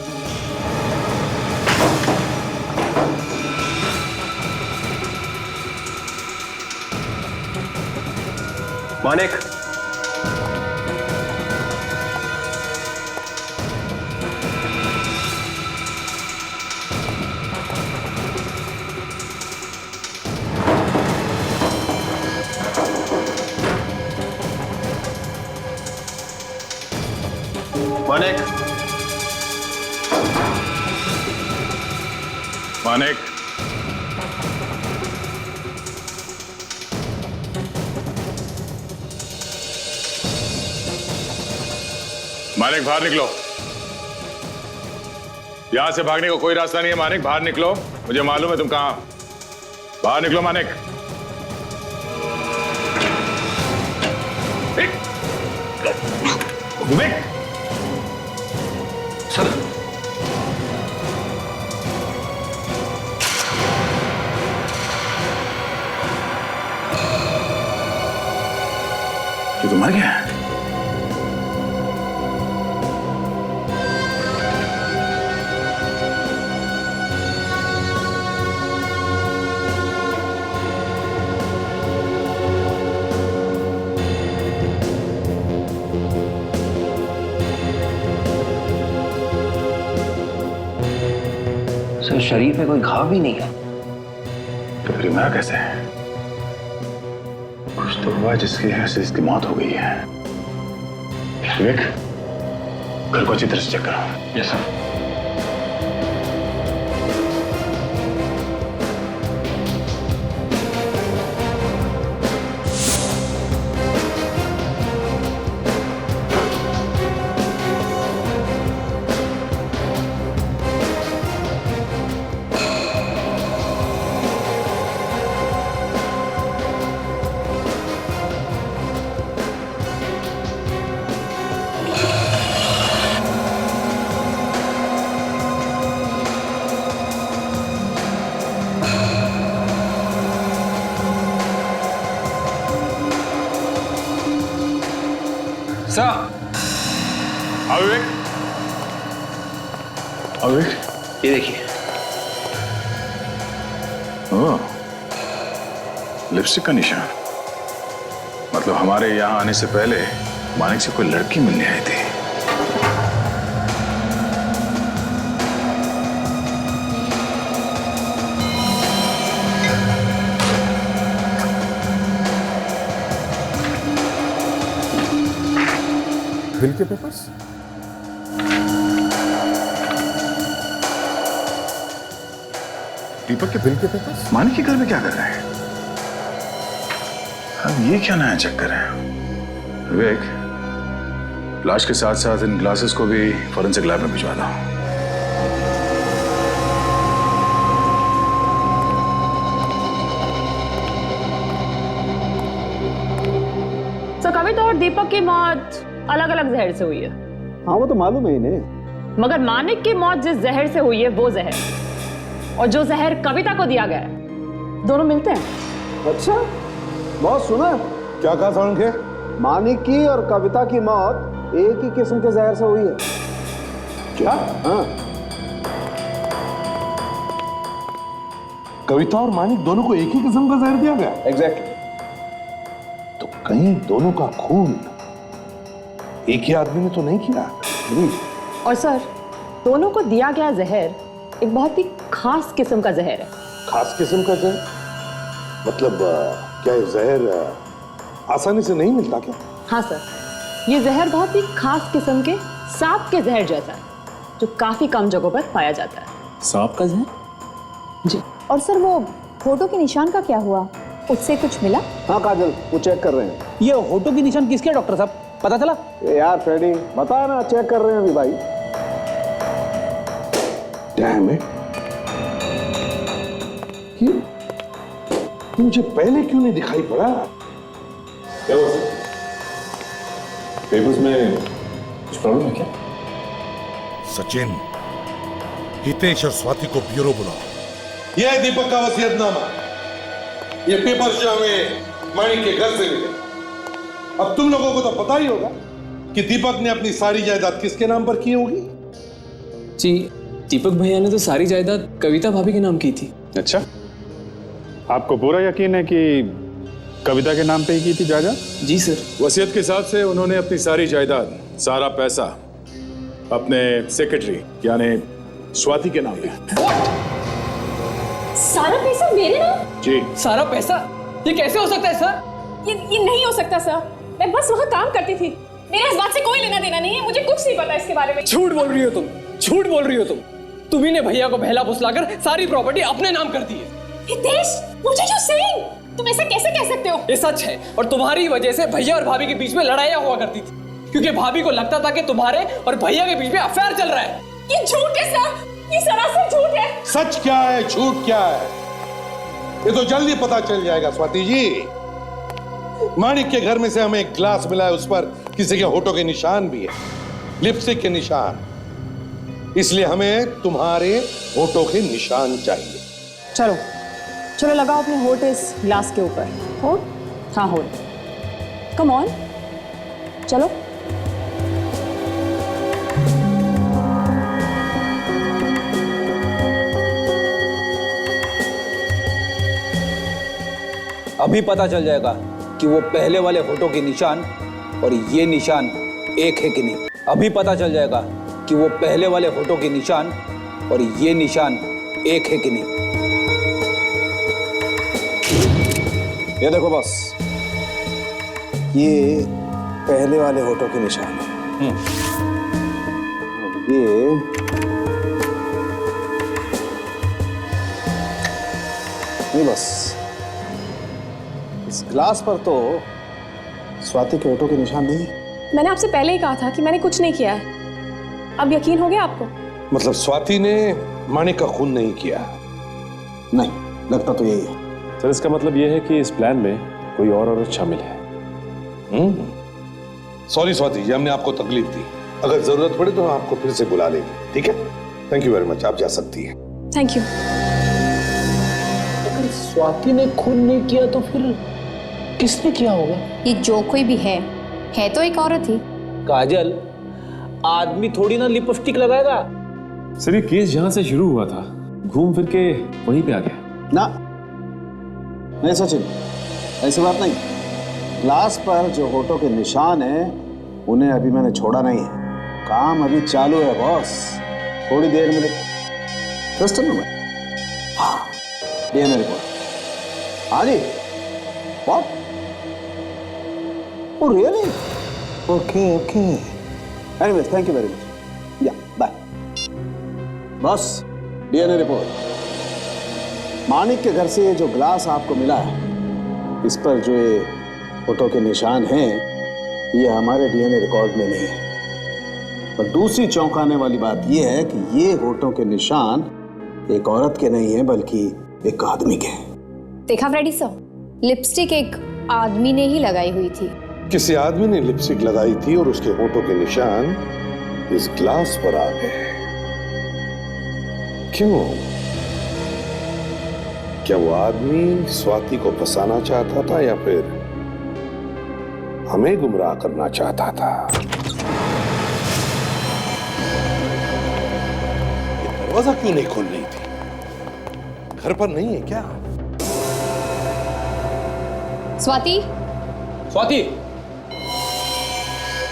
मानिक, मानिक, मानिक, मानिक बाहर निकलो। यहां से भागने को कोई रास्ता नहीं है। मानिक बाहर निकलो, मुझे मालूम है तुम कहां। बाहर निकलो मानिक। विवेक सर, ये तो मर गया। सर शरीर पे कोई घाव भी नहीं है। तो फिर मरा कैसे है? कुछ तो हुआ जिसकी वजह से इसकी मौत हो गई है। विवेक, घर को अच्छी तरह से चेक करो। Yes sir. विवेक, विवेक, ये देखिए। ओह, लिपस्टिक का निशान। मतलब हमारे यहाँ आने से पहले मानिक से कोई लड़की मिलने आई थी। बिल के पेपर्स? दीपक के बिल के पेपर्स? मानिक के घर में क्या कर रहे हैं? अब ये क्या नया चक्कर है? विवेक, लाश के साथ साथ इन ग्लासेस को भी फॉरेंसिक लैब में भिजवा दो। तो कविता और दीपक की मौत अलग अलग जहर से हुई है। हाँ वो तो मालूम है इन्हें। मगर मानिक की मौत जिस जहर से हुई है वो जहर, और जो जहर कविता को दिया गया है, दोनों मिलते हैं। अच्छा, बहुत सुना। क्या कहा सालुंखे? मानिक की और कविता की मौत एक ही किस्म के जहर से हुई है। क्या? हाँ। कविता और मानिक दोनों को एक ही किस्म का जहर दिया गया? एग्जैक्टली। तो कहीं दोनों का खून एक ही आदमी ने तो नहीं किया? और सर, दोनों को दिया गया जहर एक बहुत ही खास किस्म का जहर है। खास किस्म का जहर? मतलब क्या ये जहर आसानी से नहीं मिलता क्या? हाँ सर, ये जहर बहुत ही खास किस्म के सांप के जहर जैसा है, जो काफी कम जगहों पर पाया जाता है। सांप का जहर? जी। और सर, वो फोटो के निशान का क्या हुआ? उससे कुछ मिला? हाँ काजल, वो चेक कर रहे हैं। ये होठों के निशान किसके हैं डॉक्टर साहब, पता चला? यार फ्रेडी, बता ना, चेक कर रहे हैं अभी भाई। डैम इट, ये मुझे पहले क्यों नहीं दिखाई पड़ा? क्या हुआ सर? पेपर्स में कुछ प्रॉब्लम है क्या? सचिन, हितेश और स्वाति को ब्यूरो बुलाओ। यह है दीपक का वसीयतनामा। ये पेपर्स जो हमें मानिक के घर से मिले। अब तुम लोगों को तो पता ही होगा कि दीपक ने अपनी सारी जायदाद किसके नाम पर की होगी। जी, दीपक भैया ने तो सारी जायदाद कविता भाभी के नाम की थी। अच्छा, आपको पूरा यकीन है कि कविता के नाम पे ही की थी जायदाद? जी सर। वसीयत के हिसाब से उन्होंने अपनी सारी जायदाद, सारा पैसा अपने सेक्रेटरी यानी स्वाति के नाम पे। सारा पैसा मेरे नाम? जी। सारा पैसा? ये कैसे हो सकता है सर? ये नहीं हो सकता सर। मैं बस वहाँ काम करती थी। मेरा इस बात से कोई लेना देना नहीं है। मुझे कुछ नहीं पता इसके बारे में। झूठ बोल रही हो तुम, झूठ बोल रही हो तुम। तुम्ही ने भैया को बहला फुसलाकर सारी प्रॉपर्टी अपने नाम कर दी है। हितेश, मुझे जो सही, तुम ऐसा कैसे कह सकते हो? ये सच है, और तुम्हारी वजह से भैया और भाभी के बीच में लड़ाइयाँ हुआ करती थी, क्योंकि भाभी को लगता था कि तुम्हारे और भैया के बीच में अफेयर चल रहा है। ये झूठ है सर, ये सरासर झूठ है। सच क्या है, झूठ क्या है, ये तो जल्दी पता चल जाएगा स्वाति जी। मानिक के घर में से हमें एक ग्लास मिला है, उस पर किसी के होठों के निशान भी है, लिपस्टिक के निशान। इसलिए हमें तुम्हारे होठों के निशान चाहिए। चलो चलो, लगाओ अपने होठ इस ग्लास के ऊपर। होठ? हाँ होठ। कम ऑन, चलो। अभी पता चल जाएगा कि वो पहले वाले होठों के निशान और ये निशान एक है कि नहीं। अभी पता चल जाएगा कि वो पहले वाले होठों के निशान और ये निशान एक है कि नहीं। ये देखो बॉस, ये पहले वाले होठों के निशान है। ये बस इस ग्लास पर तो स्वाति के होठों के निशान नहीं। मैंने आपसे पहले ही कहा था कि मैंने कुछ नहीं किया है। अब यकीन हो गया आपको? मतलब स्वाति ने मानिक का खून नहीं किया? नहीं, लगता तो यही है। सर, इसका मतलब यह है कि इस प्लान में कोई और औरत शामिल है। सॉरी स्वाति जी, हमने आपको तकलीफ दी। अगर जरूरत पड़े तो हम आपको फिर से बुला लेंगे, ठीक है? थैंक यू वेरी मच, आप जा सकती हैं। Thank you. अगर स्वाति ने खून नहीं किया तो फिर किसने किया होगा? ये जो कोई भी है तो एक औरत ही। काजल, आदमी थोड़ी ना लिपस्टिक लगाएगा। सर, ये केस जहां से शुरू हुआ था घूम फिर के वहीं पे आ गया ना। नहीं सचिन, ऐसी बात नहीं। ग्लास पर जो होठों के निशान हैं, उन्हें अभी मैंने छोड़ा नहीं है। काम अभी चालू है बॉस, थोड़ी देर में। ट्रस्ट है ना मैं? हाँ, डीएनए रिपोर्ट। हाँ जी। What? Oh really? Okay okay. Anyways thank you very much, yeah bye. Boss, DNA report. Manik के घर से ये जो ग्लास आपको मिला है, इस पर जो ये फोटो के निशान हैं, ये हमारे डीएनए रिकॉर्ड में नहीं है। पर दूसरी चौंकाने वाली बात यह है कि ये होठों के निशान एक औरत के नहीं है बल्कि एक आदमी के हैं। देखा फ्रेडी सर, लिपस्टिक एक आदमी ने ही लगाई हुई थी। किसी आदमी ने लिपस्टिक लगाई थी और उसके होठों के निशान इस ग्लास पर आ गए। क्यों? क्या वो आदमी स्वाति को फंसाना चाहता था या फिर हमें गुमराह करना चाहता था? दरवाजा क्यों नहीं खोल रही थी? घर पर नहीं है क्या? स्वाति, स्वाति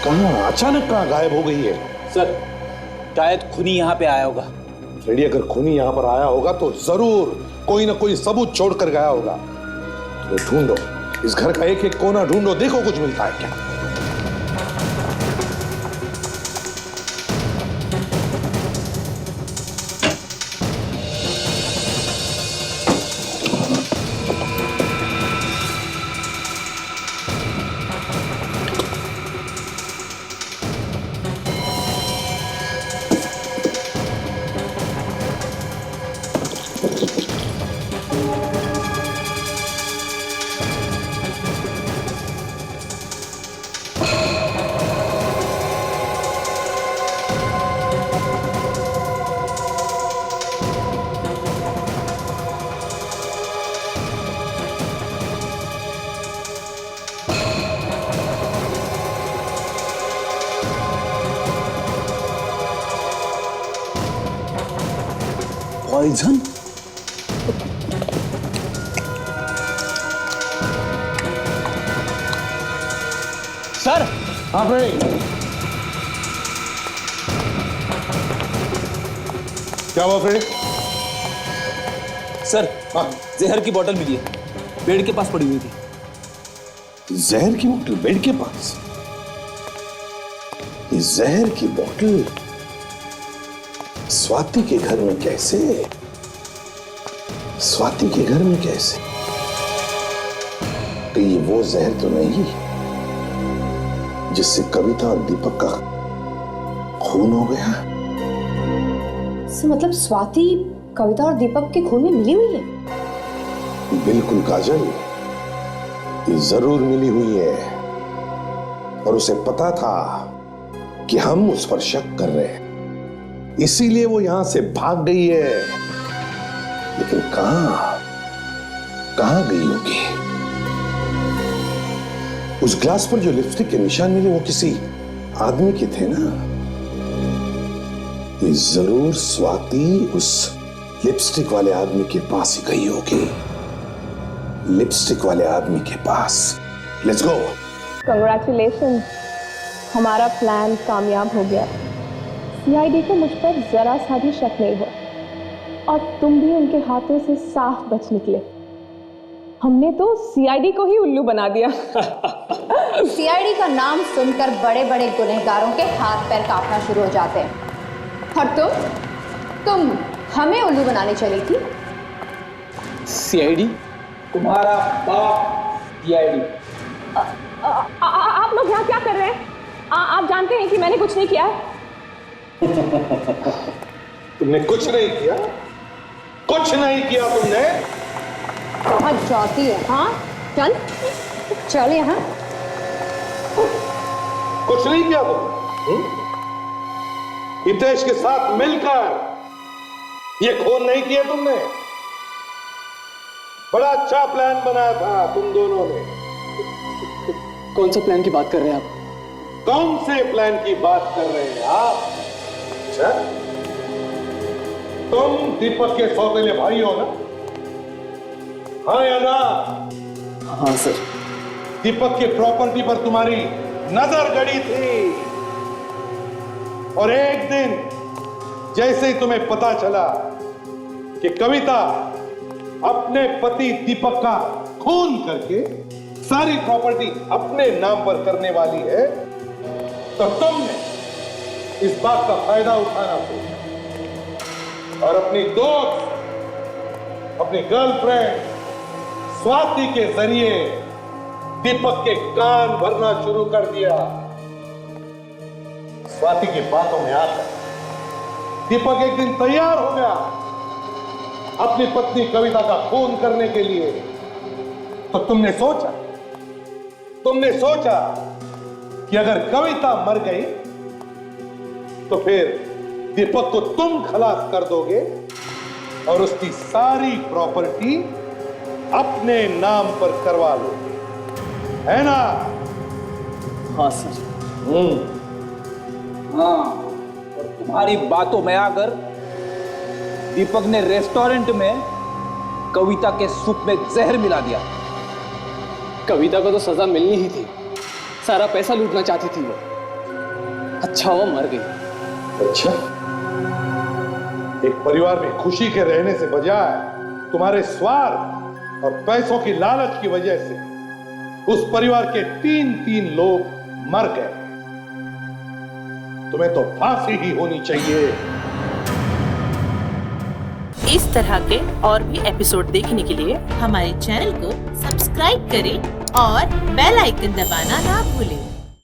कहां? अचानक कहां गायब हो गई है? सर, शायद खूनी यहाँ पे आया होगा। फ्रेडी, अगर खूनी यहां पर आया होगा तो जरूर कोई ना कोई सबूत छोड़कर गया होगा। तो ढूंढो, इस घर का एक एक कोना ढूंढो, देखो कुछ मिलता है क्या। पॉइजन? सर, हाँ भाई, क्या हुआ फ्रेडी? सर, जहर की बोतल मिली है, बेड के पास पड़ी हुई थी। जहर की बोतल बेड के पास? ये जहर की बोतल स्वाति के घर में कैसे? स्वाति के घर में कैसे? तो ये वो जहर तो नहीं जिससे कविता और दीपक का खून हो गया? मतलब स्वाति कविता और दीपक के खून में मिली हुई है? बिल्कुल काजल, ये जरूर मिली हुई है। और उसे पता था कि हम उस पर शक कर रहे हैं, इसीलिए वो यहां से भाग गई है। लेकिन कहां गई होगी? उस ग्लास पर जो लिपस्टिक के निशान मिले वो किसी आदमी के थे ना। ये जरूर स्वाति उस लिपस्टिक वाले आदमी के पास ही गई होगी। लिपस्टिक वाले आदमी के पास। Let's go. कंग्रेचुलेशन, हमारा प्लान कामयाब हो गया। सीआईडी को मुझ पर जरा सा भी शक नहीं हुआ और तुम भी उनके हाथों से साफ बच निकले। हमने तो सीआईडी को ही उल्लू बना दिया। सीआईडी का नाम सुनकर बड़े बड़े गुनहगारों के हाथ पैर कांपना शुरू हो जाते हैं। और तुम हमें उल्लू बनाने चली थी? सीआईडी? तुम्हारा बाप सीआईडी। आप लोग यहाँ क्या कर रहे हैं? आप जानते हैं कि मैंने कुछ नहीं किया है। तुमने कुछ नहीं किया? कुछ नहीं किया तुमने? बहुत जाती है। हाँ, चल यहाँ। कुछ नहीं किया तुमने? हितेश के साथ मिलकर ये खून नहीं किया तुमने? बड़ा अच्छा प्लान बनाया था तुम दोनों ने। कौन सा प्लान की बात कर रहे हैं आप? कौन से प्लान की बात कर रहे हैं आप? अच्छा, तुम दीपक के सौतेले भाई हो ना? हाँ या ना? हाँ सर। दीपक की प्रॉपर्टी पर तुम्हारी नजर गड़ी थी और एक दिन जैसे ही तुम्हें पता चला कि कविता अपने पति दीपक का खून करके सारी प्रॉपर्टी अपने नाम पर करने वाली है, तो तुमने इस बात का फायदा उठाना सोचा और अपनी दोस्त, अपनी गर्लफ्रेंड स्वाति के जरिए दीपक के कान भरना शुरू कर दिया। स्वाति की बातों में आकर दीपक एक दिन तैयार हो गया अपनी पत्नी कविता का खून करने के लिए। तो तुमने सोचा कि अगर कविता मर गई तो फिर दीपक को तुम खलास कर दोगे और उसकी सारी प्रॉपर्टी अपने नाम पर करवा लोगे, है ना? हाँ सर। हाँ, और तुम्हारी बातों में आकर दीपक ने रेस्टोरेंट में कविता के सूप में जहर मिला दिया। कविता को तो सजा मिलनी ही थी, सारा पैसा लूटना चाहती थी वो। अच्छा वो मर गई। अच्छा, एक परिवार में खुशी के रहने से बजाय तुम्हारे स्वार्थ और पैसों की लालच की वजह से उस परिवार के 3 लोग मर गए। तुम्हें तो फांसी ही होनी चाहिए। इस तरह के और भी एपिसोड देखने के लिए हमारे चैनल को सब्सक्राइब करें और बेल आइकन दबाना ना भूलें।